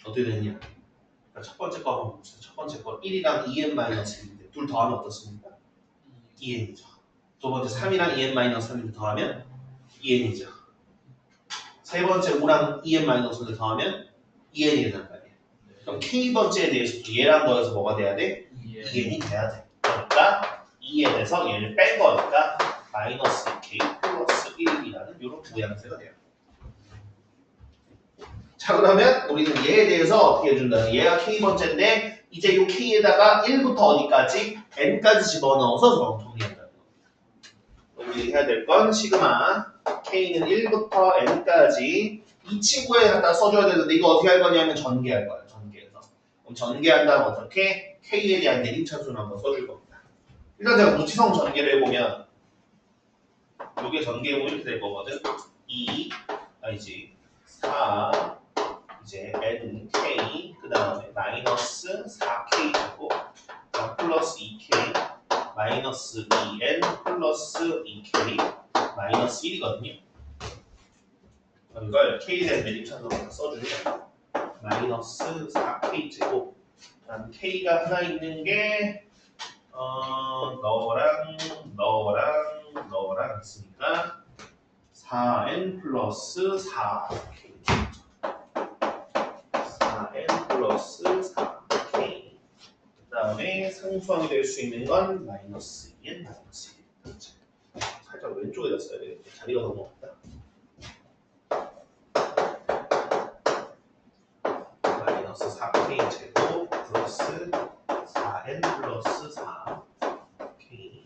어떻게 되느냐? 첫 번째 거 한번 봅시다. 첫 번째 거 1이랑 2n-1인데 둘 더하면 어떻습니까? 2n이죠. 두 번째 3이랑 2n-3을 더하면 2n이죠. 세 번째 5랑 2n-1을 더하면 2n이 된단 말이에요. 그럼 k번째에 대해서도 얘랑 더해서 뭐가 돼야 돼? 2n이 돼야 돼. 그러니까 2n에서 얘를 뺀 거니까 마이너스 2k 플러스 1이라는 이런 모양새가 돼요. 자, 그러면 우리는 얘에 대해서 어떻게 해준다는 얘가 k번째인데 이제 이 k에다가 1부터 어디까지? n까지 집어넣어서 정리한다는 겁니다. 우리 해야 될 건 시그마 k는 1부터 n까지 이 친구에 갖다 써줘야 되는데 이거 어떻게 할 거냐면 전개할 거예요. 전개해서. 그럼 전개한다면 어떻게? k에 대한 내림차순을 한번 써줄 겁니다. 일단 제가 무치성 전개를 해보면 이게 전개해보면 이렇게 될 거거든. 4 이제 nk 그 다음에 마이너스 4k 되고 플러스 2k 마이너스 2n 플러스 2k 마이너스 1이거든요. 이걸 k에 대한 매립차순으로 써주면 마이너스 4k 제곱 그다음 k가 하나 있는 게 너랑 있으니까 4n 플러스 4k 4n 플러스 4k 그 다음에 상수항이 될 수 있는 건 마이너스 2n 마이너스 1. 살짝 왼쪽에다 써야 되겠다. 자리가 너무 없다. 마이너스 4k 제곱 플러스 4n 플러스 4k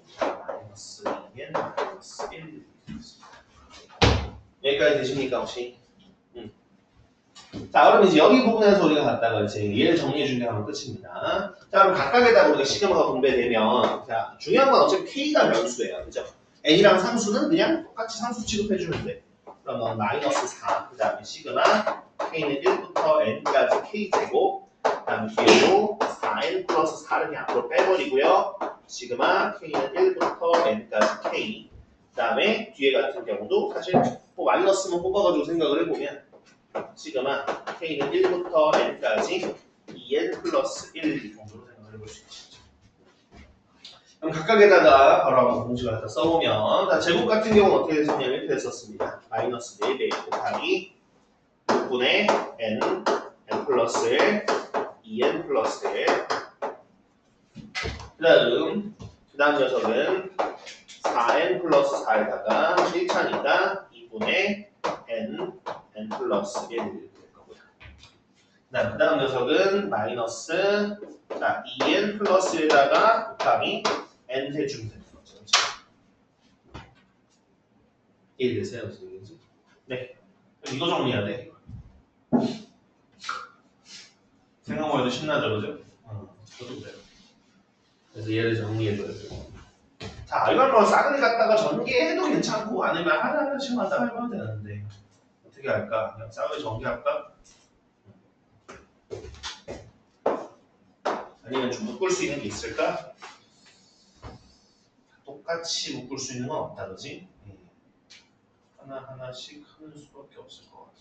마이너스 2n 마이너스 1. 여기까지 되십니까 혹시? 자, 그럼 이제 여기 부분에서 우리가 갖다가 이제 얘를 정리해 준 게 하면 끝입니다. 자, 그럼 각각에다가 우리가 시그마가 분배되면, 자, 중요한 건 어차피 k가 명수예요. 그죠? n이랑 상수는 그냥 똑같이 상수 취급해 주면 돼. 그러면 마이너스 4, 그 다음에 시그마, k는 1부터 n까지 k제곱, 그 다음에 뒤에도 4n 플러스 4를 그냥 앞으로 빼버리고요. 시그마, k는 1부터 n까지 k. 그 다음에 뒤에 같은 경우도 사실 뭐 마이너스만 뽑아가지고 생각을 해보면 시그마 k는 1부터 n까지 2n 플러스 1 정도로 생각을 해볼 수 있죠. 그럼 각각에다가 바로 한번 공식을 갖다 써보면, 자, 제곱 같은 경우는 어떻게 썼냐면 이렇게 썼습니다. 마이너스 4배 곱하기 6분의 n 플러스 1 2n 플러스 1. 그 다음 녀석은 4n 플러스 4에다가 1차니까 2분의 n 플러스 1 될 거고요. 그 다음 녀석은 마이너스 2n 플러스에다가 곱하기 n 해주면 되는 거죠. 이해되세요? 무슨 얘기인지? 네. 이거 정리해야 돼. 생각만 해도 신나죠, 그죠? 저도 그래요. 그래서 얘를 정리해줘야 돼요. 자, 이걸 뭐 싸그리 갖다가 전개해도 괜찮고 아니면 하나하나씩 갖다가 해봐도 되는데 어떻게 할까? 그냥 싸그리 전개할까? 아니면 좀 묶을 수 있는 게 있을까? 똑같이 묶을 수 있는 건 없다, 그지? 하나하나씩 하는 수밖에 없을 것 같은데.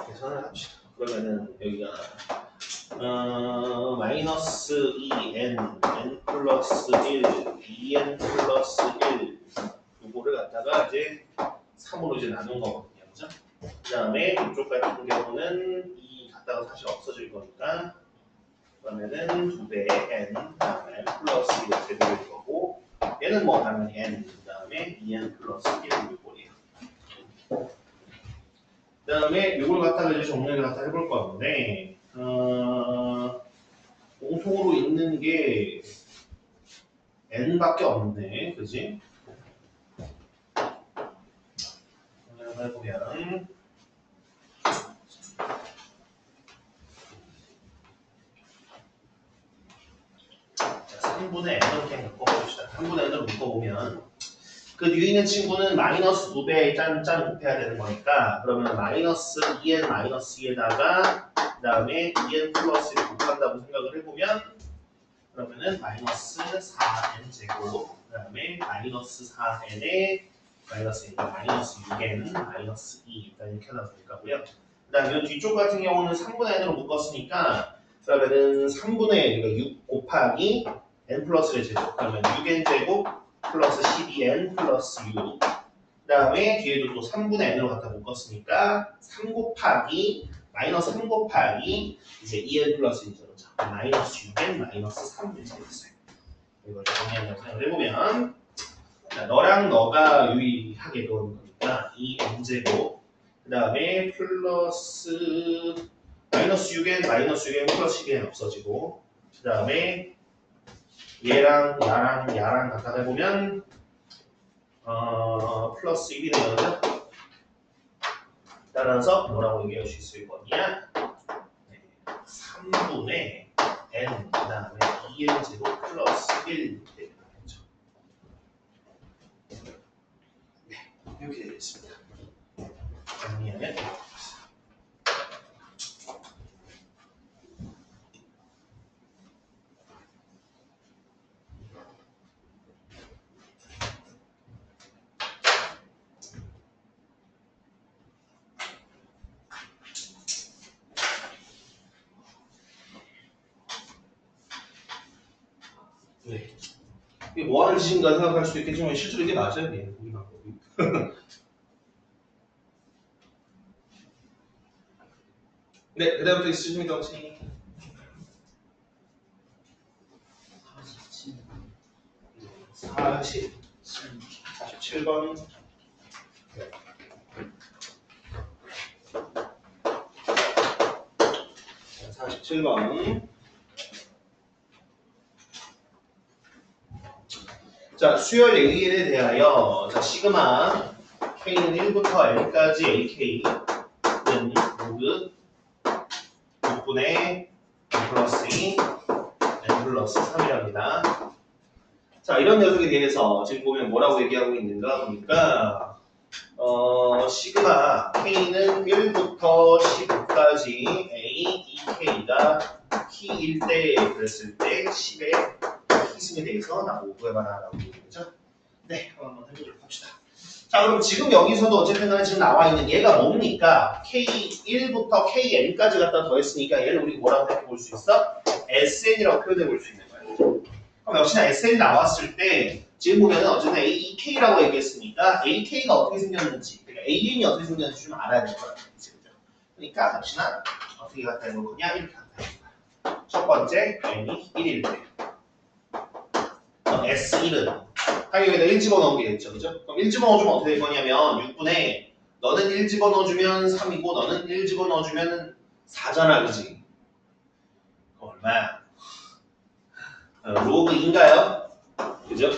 계산을 합시다. 그러면은 여기가 마이너스 2n, n 플러스 1, 2n 플러스 1 요거를 갖다가 이제 3으로 이제 나눈 거거든요. 그죠? 그 다음에 이쪽 같은 경우는 2 갖다가 사실 없어질 거니까 그러면은 2배 n, 그 다음에 n 플러스 1 이렇게 될 거고 얘는 뭐 당연히 n, 그 다음에 2n 플러스 1 요거예요. 그 다음에 이걸 갖다가 이제 정리를 갖다 해볼 건데, 공통으로 있는 게 n밖에 없네, 그지? 정리를 해보면, 자, 3분의 n으로 그냥 묶어봅시다. 3분의 n으로 묶어보면, 그 뒤에 있는 친구는 마이너스 2배 짠짠 곱해야 되는 거니까 그러면 마이너스 2n 마이너스 2에다가 그 다음에 2n 플러스 1을 곱한다고 생각을 해보면 그러면은 마이너스 4n 제곱 그 다음에 마이너스 4n에 마이너스 1, 마이너스 6n 마이너스 2 일단 이렇게 하나 될 거고요. 그 다음에 뒤쪽 같은 경우는 3분의 n으로 묶었으니까 그러면은 3분의 6 곱하기 n 플러스 1 제곱 그러면 6n 제곱 플러스 12n 플러스 6. 그 다음에 뒤에도 또 3분의 n으로 갖다 묶었으니까 3 곱하기 마이너스 3 곱하기 이제 2n 플러스 1이죠. 그렇죠? 마이너스 6n 마이너스 3 이렇게 됐어요. 이걸 정리한다고 생각을 해보면 자, 너랑 너가 유의하게 놓은 거니까 2n 제곱 그 다음에 플러스 마이너스 6n 마이너스 6n 플러스 12n 없어지고 그 다음에 얘랑 야랑 갖다 해보면 플러스 1이네요. 그죠? 따라서 뭐라고 얘기할 수 있을 거냐? 3분의 n 그 다음에 2n 제곱 플러스 1 이렇게 되겠죠. 네, 이렇게 되겠습니다. 정리하면 네. 이게 뭐 하는 짓인가 생각할 수도 있겠지만 실제로 이게 맞아요. 네, 우리 방법이. 네, 그 다음부터 있으십니까 혹시? 47번. 47번. 자, 수열 AN에 대하여 자 시그마 K는 1부터 N까지 AK는 로그 6분의 N 플러스 2 N 플러스 3이랍니다. 자, 이런 녀석에 대해서 지금 보면 뭐라고 얘기하고 있는가 보니까 시그마 K는 1부터 15까지 A, EK가 K일 때 그랬을 때 10의 K승에 대해서 나보고 구해봐라라고 얘기했죠. 네, 그럼 한번 해보도록 합시다. 자, 그럼 지금 여기서도 어쨌든 간에 지금 나와 있는 얘가 뭡니까? K1부터 KN까지 갖다 더했으니까 얘를 우리 뭐라고 생각해 볼 수 있어? SN이라고 표현해 볼 수 있는 거예요. 그럼 역시나 SN이 나왔을 때 지금 보면은 어쨌든 AK라고 얘기했으니까 AK가 어떻게 생겼는지, 그러니까 AN이 어떻게 생겼는지 좀 알아야 될 거라는 거죠. 그러니까 역시나 어떻게 갖다 해볼 거냐? 이렇게 갖다 해볼 거야. 첫 번째, N이 1일 때 S1은 당연히 여기다 1 집어넣은 게 됐죠. 그죠? 그럼 1 집어넣어주면 어떻게 될 거냐면 6분의 너는 1 집어넣어주면 3이고 너는 1 집어넣어주면 4잖아. 그지? 얼마야? 로그 2인가요? 그죠?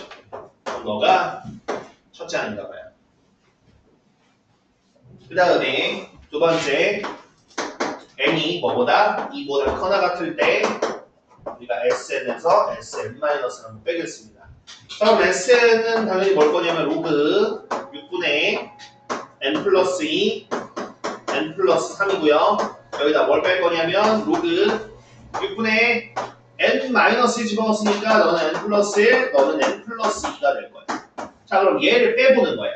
그럼 너가 첫째 아닌가 봐요. 그 다음에 두 번째 n이 뭐보다 2보다 커나 같을 때 우리가 sn에서 sn-을 한번 빼겠습니다. 자, 그럼 sn은 당연히 뭘 거냐면 로그 6분의 n 플러스 2 n 플러스 3이고요. 여기다 뭘 뺄 거냐면 로그 6분의 n 마이너스 1 집어넣었으니까 너는 n 플러스 1, 너는 n 플러스 2가 될 거예요. 자, 그럼 얘를 빼보는 거예요.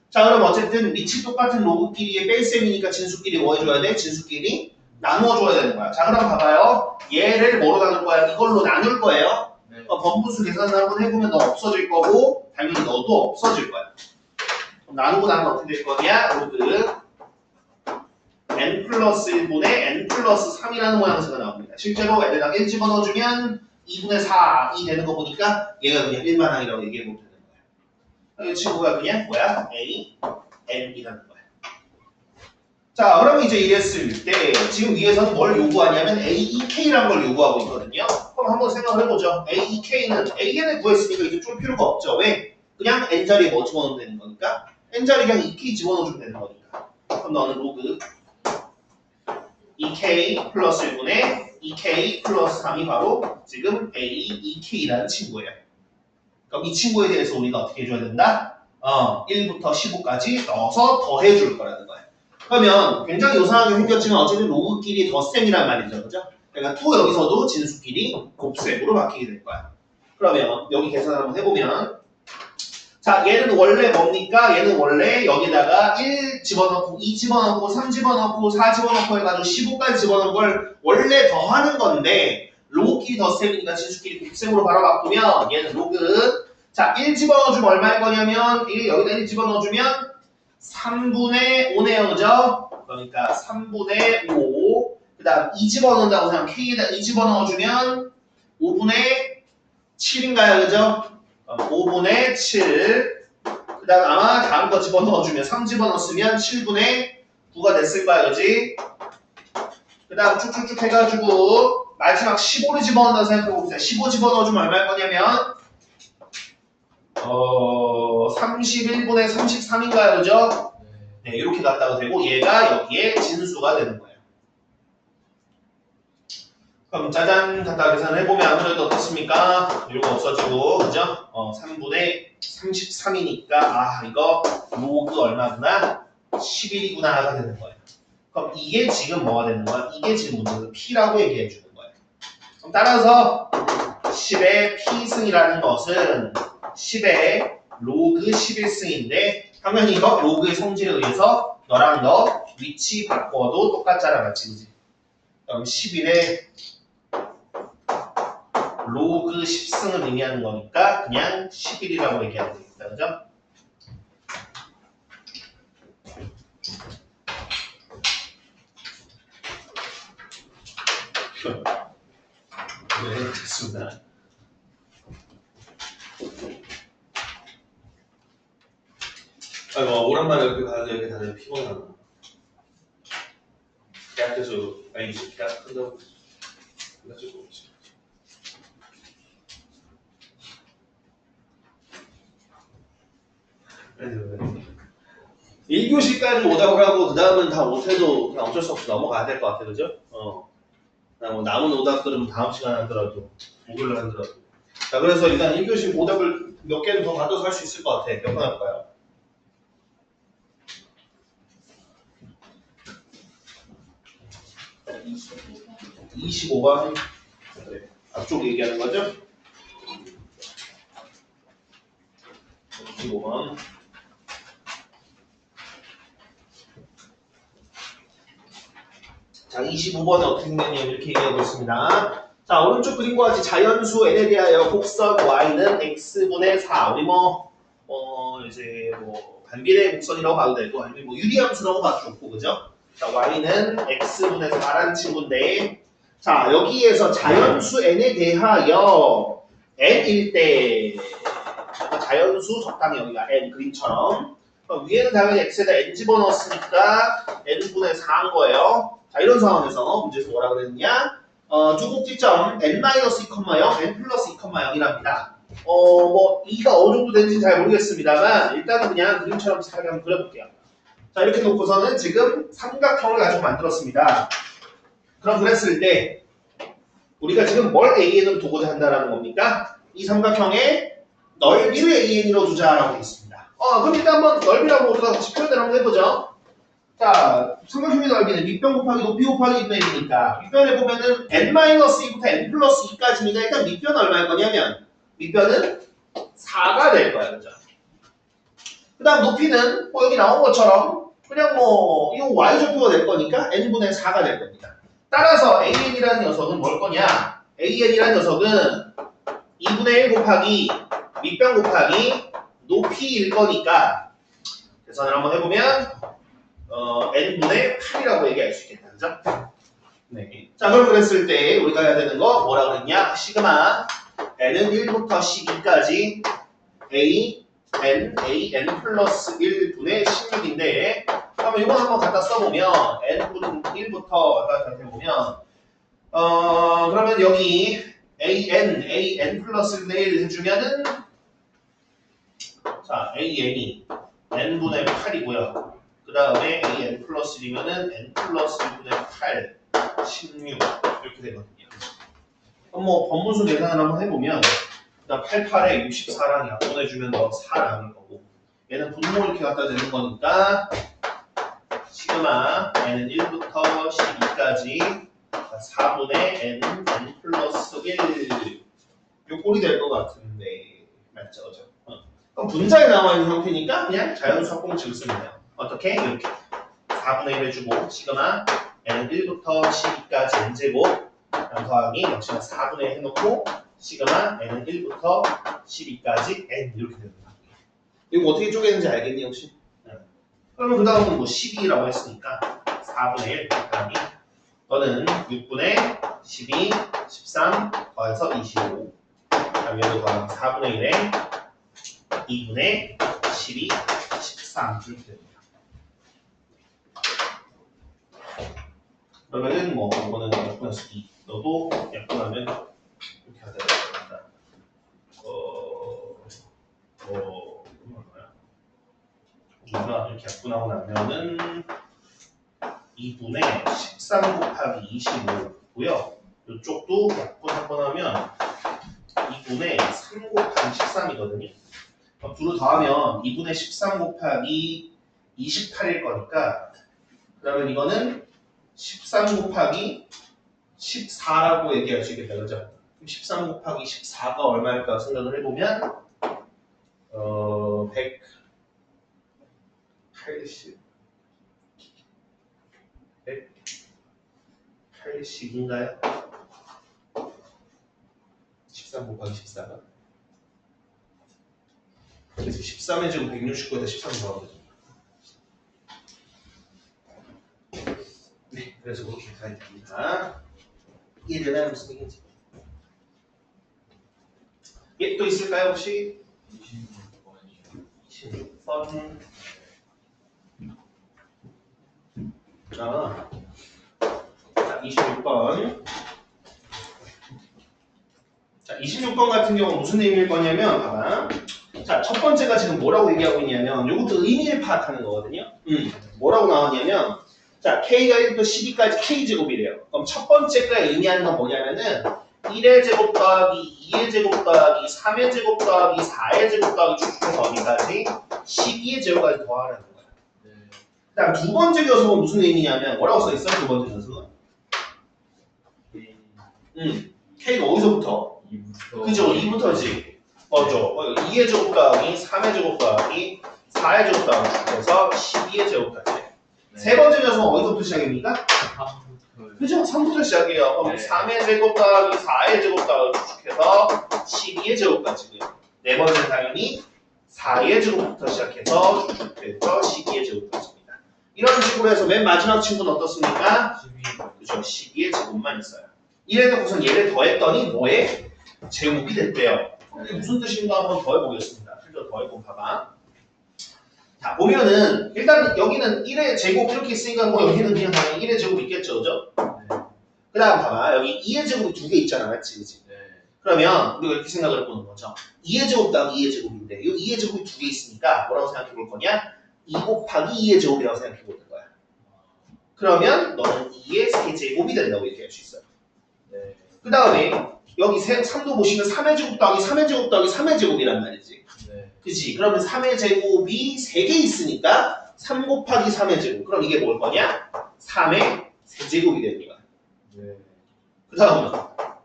자, 그럼 어쨌든 밑이 똑같은 로그끼리의 뺄셈이니까 진수끼리 뭐 해줘야 돼? 진수끼리 나누어줘야 되는 거야. 자, 그럼 봐봐요. 얘를 뭐로 나눌 거야? 이걸로 나눌 거예요. 네. 범분수 계산을 한번 해보면 너 없어질 거고 당연히 너도 없어질 거야. 그럼 나누고 나면 어떻게 될 거냐? 로그 n 플러스 1분의 n 플러스 3이라는 모양새가 나옵니다. 실제로 애들에다가 1 집어넣어주면 2분의 4이 되는 거 보니까 얘가 그냥 1반항이라고 얘기해보면 되는 거야. 이 친구가 그냥 뭐야? A, N이라는 거야. 자, 그럼 이제 이랬을 때 지금 위에서는 뭘 요구하냐면 AEK라는 걸 요구하고 있거든요. 그럼 한번 생각을 해보죠. AEK는 AN을 구했으니까 이제 좀 필요가 없죠. 왜? 그냥 N자리에 뭐 집어넣으면 되는 거니까 N자리에 그냥 EK 집어넣어주면 되는 거니까. 그럼 너는 로그 EK 플러스 1분의 EK 플러스 3이 바로 지금 AEK라는 친구예요. 그럼 이 친구에 대해서 우리가 어떻게 해줘야 된다? 1부터 15까지 넣어서 더해줄 거라는 거예요. 그러면 굉장히 요상하게 생겼지만 어쨌든 로그끼리 덧셈이란 말이죠. 그죠? 그러니까 또 여기서도 진수끼리 곱셈으로 바뀌게 될 거야. 그러면 여기 계산 한번 해보면 자, 얘는 원래 뭡니까? 얘는 원래 여기다가 1 집어넣고 2 집어넣고 3 집어넣고 4 집어넣고 해가지고 15까지 집어넣은 걸 원래 더하는 건데 로그끼리 덧셈이니까 진수끼리 곱셈으로 바로 바꾸면 얘는 로그 자, 1 집어넣어주면 얼마일 거냐면 여기다 1 집어넣어주면 3분의 5네요. 그죠? 그러니까 3분의 5 그 다음 2 집어넣는다고 생각하면 K에다 2 집어넣어주면 5분의 7인가요? 그죠? 5분의 7 그 다음 아마 다음 거 집어넣어주면 3 집어넣었으면 7분의 9가 됐을 거야. 그지? 그 다음 쭉쭉쭉 해가지고 마지막 15를 집어넣는다고 생각해봅시다. 15 집어넣어주면 얼마일 거냐면 31분의 33인가요? 그죠? 네, 이렇게 갖다가 되고 얘가 여기에 진수가 되는 거예요. 그럼 짜잔 갖다가 계산을 해보면 아무래도 어떻습니까? 이거 없어지고 그죠? 3분의 33이니까 아 이거 로그 얼마구나? 11이구나가 되는 거예요. 그럼 이게 지금 뭐가 되는 거야? 이게 지금 문제에서 P라고 얘기해 주는 거예요. 그럼 따라서 10의 P승이라는 것은 10의 로그 11승인데 당연히 이거 로그의 성질에 의해서 너랑 너 위치 바꿔도 똑같잖아. 맞지? 그지? 그럼 11의 로그 10승을 의미하는 거니까 그냥 11이라고 얘기하면 되겠다. 그죠? 네, 좋습니다. 아이고, 오랜만에 이렇게 가는데 이렇게 다들 피곤하나. 대학에서, 아니, 대학 한다고. 그래가지고. 아니, 1교시까지 오다고 하고, 그 다음은 다 못해도 그냥 어쩔 수 없이 넘어가야 될 것 같아, 그죠? 뭐 남은 오답들은 다음 시간에 하더라도, 목요일에 하더라도. 자, 그래서 일단 1교시 오답을 몇 개는 더 받아서 할 수 있을 것 같아. 몇 번 할까요? 25번. 그래. 앞쪽 얘기하는 거죠? 25번. 자, 25번은 어떻게 생겼냐면 이렇게 얘기하고 있습니다. 자, 오른쪽 그림과 같이 자연수 n에 대하여 곡선 y는 x분의 4. 우리 이제 반비례 곡선이라고 봐도 되고, 아니면 유리함수라고 봐도 좋고, 그죠? 자, y는 x분의 4란 친구인데, 자, 여기에서 자연수 n에 대하여 n일 때, 자연수 적당히 여기가 n 그림처럼, 위에는 당연히 x에다 n 집어넣었으니까 n분의 4인 거예요. 자, 이런 상황에서 문제에서 뭐라 그랬느냐? 두 꼭지점 n-2,0, n+2,0이랍니다. 2가 어느 정도 되는지 잘 모르겠습니다만 일단은 그냥 그림처럼 잘 한번 그려볼게요. 자, 이렇게 놓고서는 지금 삼각형을 가지고 만들었습니다. 그럼 그랬을 때 우리가 지금 뭘 AN으로 두고자 한다는 겁니까? 이 삼각형의 넓이를 AN으로 두자라고 되어 있습니다. 그럼 일단 한번 넓이라고 우리가 같이 표현을 한번 해보죠. 자, 삼각형의 넓이는 밑변 곱하기 높이 곱하기 2분의 1이니까 밑변에 보면은 n-2부터 n+2까지니까 일단 밑변은 얼마일 거냐면 밑변은 4가 될 거야, 그죠? 그 다음 높이는 여기 나온 것처럼 그냥 이거 y좌표가 될 거니까 n분의 4가 될 겁니다. 따라서 an이라는 녀석은 뭘 거냐? an이라는 녀석은 2분의 1 곱하기 밑변 곱하기 높이일 거니까 계산을 한번 해보면 n분의 8이라고 얘기할 수 있겠다, 그죠? 네. 자, 그럼 그랬을 때 우리가 해야 되는 거 뭐라 그랬냐? 시그마 n은 1부터 12까지 an 플러스 1분의 16인데 그러면 이거 한번 갖다 써보면 n분 1부터 갖다 해보면 그러면 여기 an 플러스 1 해주면은 자, an이 n분의 8이고요. 그 다음에 an 플러스 1이면은 n 플러스 1분의 8, 16 이렇게 되거든요. 그럼 번분수 계산을 한번 해보면 88에 64랑 약분해주면 4랑일 거고 얘는 분모 이렇게 갖다 대는 거니까 시그마 n은 1부터 12까지 4분의 n 플러스 1 요 꼴이 될 것 같은데 맞죠? 그죠? 그럼 분자에 나와 있는 형태니까 그냥 자연수 합공식을 쓰면 돼요. 어떻게? 이렇게 4분의 1 해주고 시그마 n은 1부터 12까지 n제곱 더하기 역시나 4분의 1 해놓고 시그마 n은 1부터 12까지 n 이렇게 됩니다. 이거 어떻게 쪼개는지 알겠니 혹시? 네. 그러면 그 다음은 12라고 했으니까 4분의 1 더하기 너는 6분의 12, 13 더해서 25 그다음 얘도 더하기 4분의 1에 2분의 12, 13 이렇게 됩니다. 그러면은 이거는 약분해서 2 너도 약분하면 이렇게 하자. 우리가 이렇게 약분하고 나면은 2분의 13 곱하기 25고요. 이쪽도 약분 한번 하면 2분의 3 곱하기 13이거든요. 그럼 둘을 더하면 2분의 13 곱하기 28일 거니까 그러면 이거는 13 곱하기 14라고 얘기할 수 있겠다, 그죠? 13 곱하기 14가 얼마일까 생각을 해보면 180인가요? 13 곱하기 14가? 그래서 13에 지금 169에다 13 더하면 되죠. 네, 그래서 그렇게 가야 됩니다. 이해되나요? 무슨 얘기인지? 예, 또 있을까요 혹시? 26번이요. 26번. 자, 26번. 자, 26번 같은 경우는 무슨 의미일 거냐면, 봐봐. 자, 첫 번째가 지금 뭐라고 얘기하고 있냐면, 요것도 의미를 파악하는 거거든요. 뭐라고 나왔냐면, 자, K가 1부터 12까지 K제곱이래요. 그럼 첫 번째가 의미하는 건 뭐냐면은, 1의 제곱 더하기 2의 제곱 더하기 3의 제곱 더하기 4의 제곱 더하기 축축해서 어디까지? 12의 제곱까지 더하라는 거야. 네. 그 다음 두 번째 녀석은 무슨 의미냐면, 뭐라고 써있어? 두 번째 녀석은? K가 어디서부터? 2부터. 그죠? 2부터지. 맞아. 2의 제곱 더하기 3의 제곱 더하기 4의 제곱 더하기 축해서 12의 제곱까지. 세 번째 녀석은 어디서부터 시작입니까? 3부터. 그죠? 3부터 시작이에요. 그럼 네. 3의 제곱 더하기 4의 제곱 더하기 축해서 12의 제곱까지고요. 네 번째 당연히 4의 제곱부터 시작해서 축해서 12의 제곱까지입니다. 이런 식으로 해서 맨 마지막 친구는 어떻습니까? 12. 그죠? 12의 제곱만 있어요. 이래놓고선 얘를 더했더니 뭐에? 제곱이 됐대요. 이게 무슨 뜻인가 한번 더 해보겠습니다. 실제 더 해보면 봐봐. 자, 보면은 일단 여기는 1의 제곱 이렇게 있으니까 뭐 여기는 그냥 당연히 1의 제곱 있겠죠, 그죠? 그 다음 봐봐. 여기 2의 제곱이 두 개 있잖아, 맞지? 그치? 네. 그러면 우리가 이렇게 생각을 해보는 거죠. 2의 제곱 더하기 2의 제곱인데 이 2의 제곱이 두 개 있으니까 뭐라고 생각해 볼 거냐? 2 곱하기 2의 제곱이라고 생각해 보는 거야. 그러면 너는 2의 세제곱이 된다고 얘기할 수 있어요. 네. 그 다음에 여기 3도 보시면 3의 제곱 더하기 3의 제곱 더하기 3의 제곱이란 말이지. 네. 그치? 그러면 3의 제곱이 3개 있으니까 3 곱하기 3의 제곱. 그럼 이게 뭘 거냐? 3의 세제곱이 되는 거야. 네. 그 다음은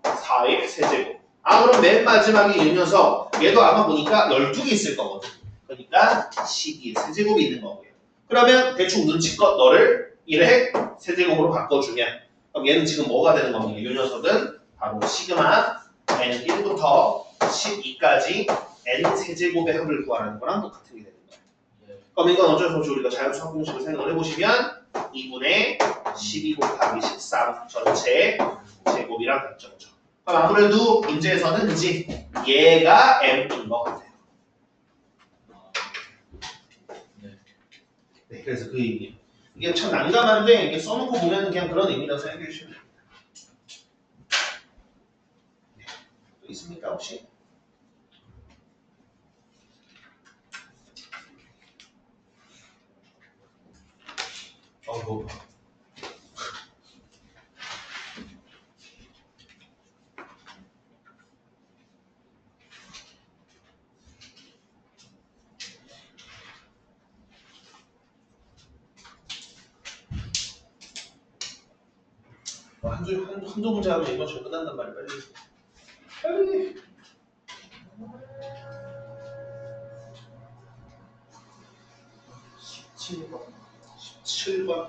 4의 세제곱. 아, 그럼 맨 마지막에 이 녀석 얘도 아마 보니까 12개 있을 거거든. 그러니까 12의 세제곱이 있는 거고요. 그러면 대충 눈치껏 너를 1의 세제곱으로 바꿔주면 그럼 얘는 지금 뭐가 되는 겁니까? 이 녀석은 바로 시그마 n 1부터 12까지 n 세제곱의 합을 구하라는 거랑 똑같은 게 되는 거예요. 네. 그럼 이건 어쩔 수 없이 우리가 자연수학 공식을 생각을 해보시면 2분의 12 곱하기 13 전체 제곱이랑 같죠. 그죠? 그럼 아무래도 문제에서는 그지 얘가 m인 것 같아요. 네. 네, 그래서 그 의미예요. 이게 참 난감한데 이게 써놓고 보면 그냥 그런 의미라고 생각해 주시면 됩니다. 네. 또 있습니까 혹시? 뭐. 한두 문제 하면 이번 주 끝난단 말이야. 빨리. 17번.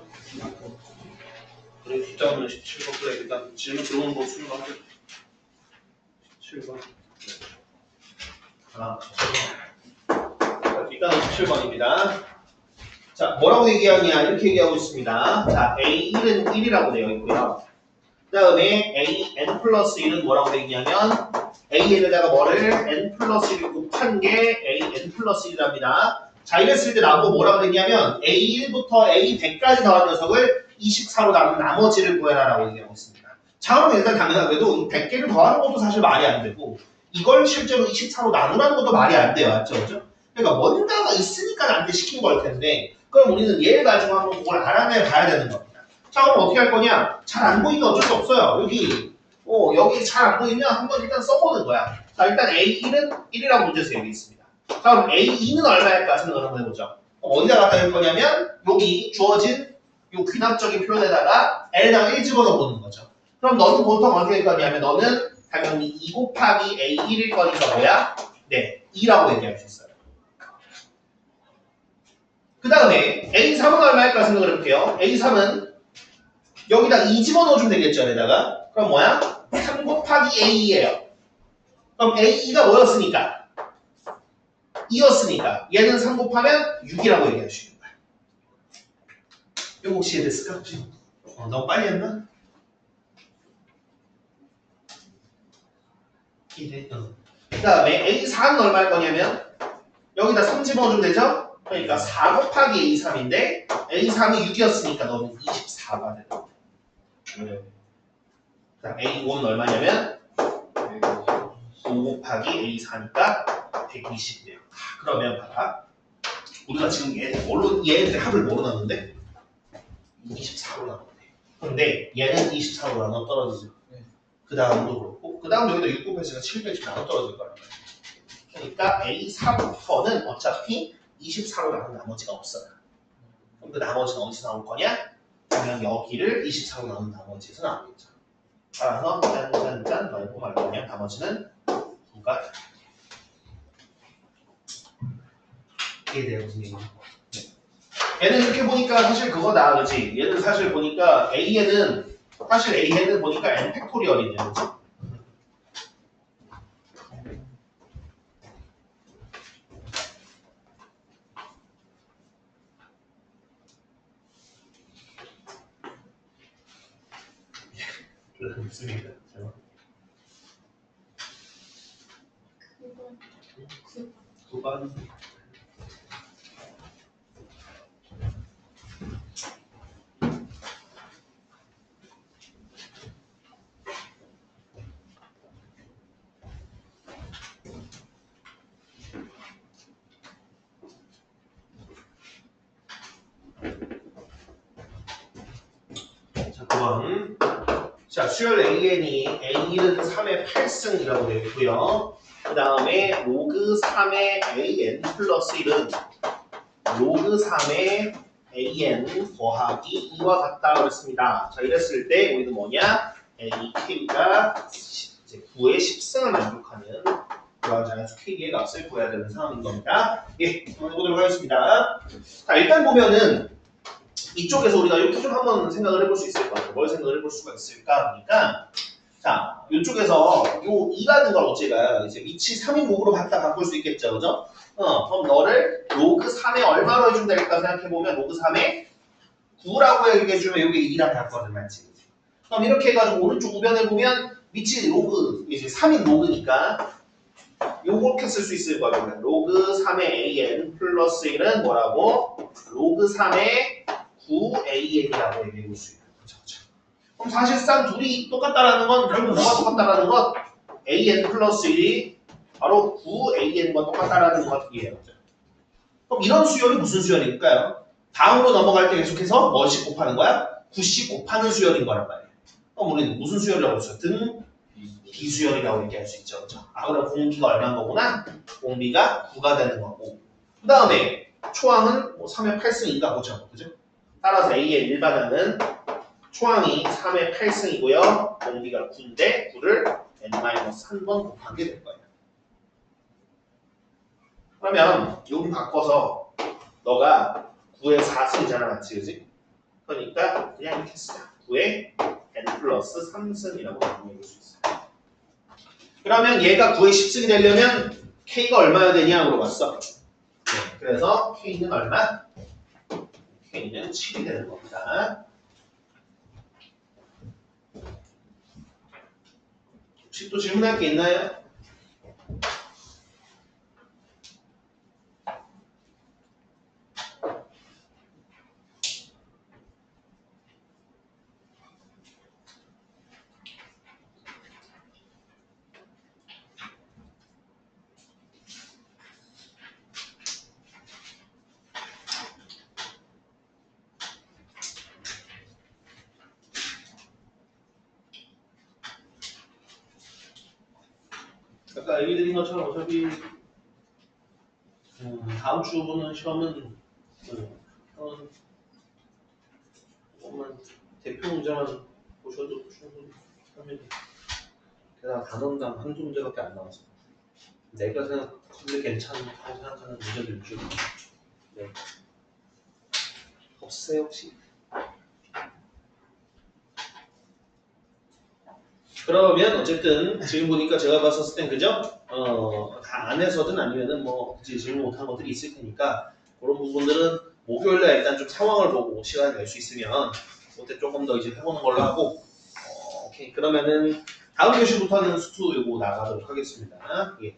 그래, 뒷담은 17번. 그래, 일단 질문 들어오는 거 수능 하죠. 17번. 아, 일단은 17번입니다. 자, 뭐라고 얘기하냐? 이렇게 얘기하고 있습니다. 자, A1은 1이라고 되어 있고요. 그 다음에 AN 플러스 1은 뭐라고 되어 있냐면 AN에다가 뭐를 N 플러스 1 곱한 게 AN 플러스 1이랍니다. 자, 이랬을 때 나보고 뭐라고 했냐면 A1부터 A100까지 더한 녀석을 24로 나눈 나머지를 구해라라고 얘기하고 있습니다. 자, 그럼 일단 당연하게도 이 100개를 더하는 것도 사실 말이 안 되고 이걸 실제로 24로 나누라는 것도 말이 안 돼요. 맞죠? 그죠? 그러니까 뭔가가 있으니까 나한테 시킨 걸 텐데 그럼 우리는 얘를 가지고 한번 그걸 알아내 봐야 되는 겁니다. 자, 그럼 어떻게 할 거냐? 잘 안 보이면 어쩔 수 없어요. 여기 잘 안 보이면 한번 일단 써보는 거야. 자, 일단 A1은 1이라고 문제에서 여기 있습니다. 자, 그럼 A2는 얼마일까 생각을 한번 해보죠. 어디다 갖다 줄 거냐면 여기 주어진 요 귀납적인 표현에다가 L에다가 1 집어넣어 보는 거죠. 그럼 너는 보통 어떻게 할 거냐면 너는 당연히 2 곱하기 A1일 거니까 뭐야? 네, 2라고 얘기할 수 있어요. 그 다음에 A3은 얼마일까 생각을 해볼게요. A3은 여기다 2 집어넣어주면 되겠죠, 여기다가. 그럼 뭐야? 3 곱하기 A예요. 그럼 A2가 뭐였으니까? 2였으니까 얘는 3 곱하면 6이라고 얘기할 수 있는 거야. 이거 혹시 이해됐을까? 혹시? 너무 빨리 했나? 이래. 다음에 A4는 얼마일 거냐면 여기다 3 집어주면 되죠? 그러니까 4 곱하기 A3인데 A3이 6이었으니까 너는 24가 되는 거야. 네. 그다음 A5는 얼마냐면 5 곱하기 A4니까 120이에요. 그러면 봐봐. 우리가 지금 얘네들 합을 뭐로 나누는데? 24로 나누는데. 근데 얘는 24로 나눠 떨어지죠. 네. 그 다음도 그렇고 그 다음 여기다 6 곱해서 700씩 나눠 떨어질 거란 말이야. 그러니까 A4부터는 어차피 24로 나눈 나머지가 없어요. 그럼 그 나머지는 어디서 나올 거냐? 그냥 여기를 24로 나눈 나머지에서 나오겠죠. 따라서 짠짠짠 넣고 말하면 나머지는 9가 이해돼요, 무슨 얘기인지? 얘는 이렇게 보니까 사실 그거다, 그렇지? 얘는 사실 보니까 A에는 보니까 n 팩토리얼이네요, 그렇지? 없습니다. 9번. 자, 9번. 자, 수열 AN이 A1은 3의 8승이라고 되어 있고요. 그 다음에 로그 3의 AN 플러스 1은 로그 3의 AN 더하기 2와 같다 그랬습니다. 자, 이랬을 때 우리는 뭐냐? AK가 이제 9의 10승을 만족하는 그런 자연수 K의 값을 구해야 되는 상황인 겁니다. 예, 한번 해보도록 하겠습니다. 자, 일단 보면은 이쪽에서 우리가 이렇게 좀 한번 생각을 해볼 수 있을 것 같아요. 뭘 생각을 해볼 수가 있을까? 그러니까 자, 이쪽에서 요 2라는 걸 어찌가 이제 위치 3인목으로 갖다 바꿀 수 있겠죠, 그죠? 그럼 너를 로그 3에 얼마로 해준다 될까 생각해보면 로그 3에 9라고 얘기해주면 여기 2랑 같거든, 맞지? 그럼 이렇게 해가지고 오른쪽 우변에 보면 위치 로그 이제 3인 로그니까 요렇게 쓸 수 있을 거예요. 로그 3의 AN 플러스 1은 뭐라고? 로그 3의 9AN이라고 얘기해 볼 수 있는 거죠. 그럼 사실상 둘이 똑같다라는 건 결국 뭐가 똑같다라는 건 AN 플러스 1이 바로 9AN과 똑같다라는 것이에요. 그럼 이런 수열이 무슨 수열일까요? 다음으로 넘어갈 때 계속해서 뭐씩 곱하는 거야? 9씩 곱하는 수열인 거란 말이에요. 그럼 우리는 무슨 수열이라고 했어요? 등 비수열이라고 얘기할 수 있죠. 그렇죠? 아, 그럼 공비가 얼마인 거구나? 공비가 9가 되는 거고. 그 다음에 초항은 뭐 3의 8승인가 보죠. 그죠? 따라서 A의 일반항은 초항이 3의 8승이고요. 공비가 9인데 9를 n-1번 곱하게 될 거예요. 그러면 여기 바꿔서 너가 9의 4승이잖아, 맞지? 그지? 그러니까 그냥 이렇게 쓰자. 9의 n 플러스 3승이라고 정리해 볼 수 있어요. 그러면 얘가 9의 10승이 되려면 K가 얼마나 되냐 물어봤어. 네, 그래서 K는 얼마? K는 7이 되는 겁니다. 혹시 또 질문할 게 있나요? 아까 얘기 드린 것처럼 어차피 다음 주 보는 시험은 조금만 대표 문제만 보셔도 충분히 하면 게다가 단원당 한두 문제밖에 안 나와서 내가 생각하면 괜찮다고 생각하는 문제들 중 네. 없으세요 혹시? 그러면 어쨌든 지금 보니까 제가 봤었을 땐 그죠? 다 안에서든 아니면은 뭐 질문 못한 것들이 있을 테니까 그런 부분들은 목요일날 일단 좀 상황을 보고 시간을 낼 수 있으면 그때 조금 더 이제 해보는 걸로 하고 오케이 그러면은 다음 교시부터는 수투 요거 나가도록 하겠습니다. 예.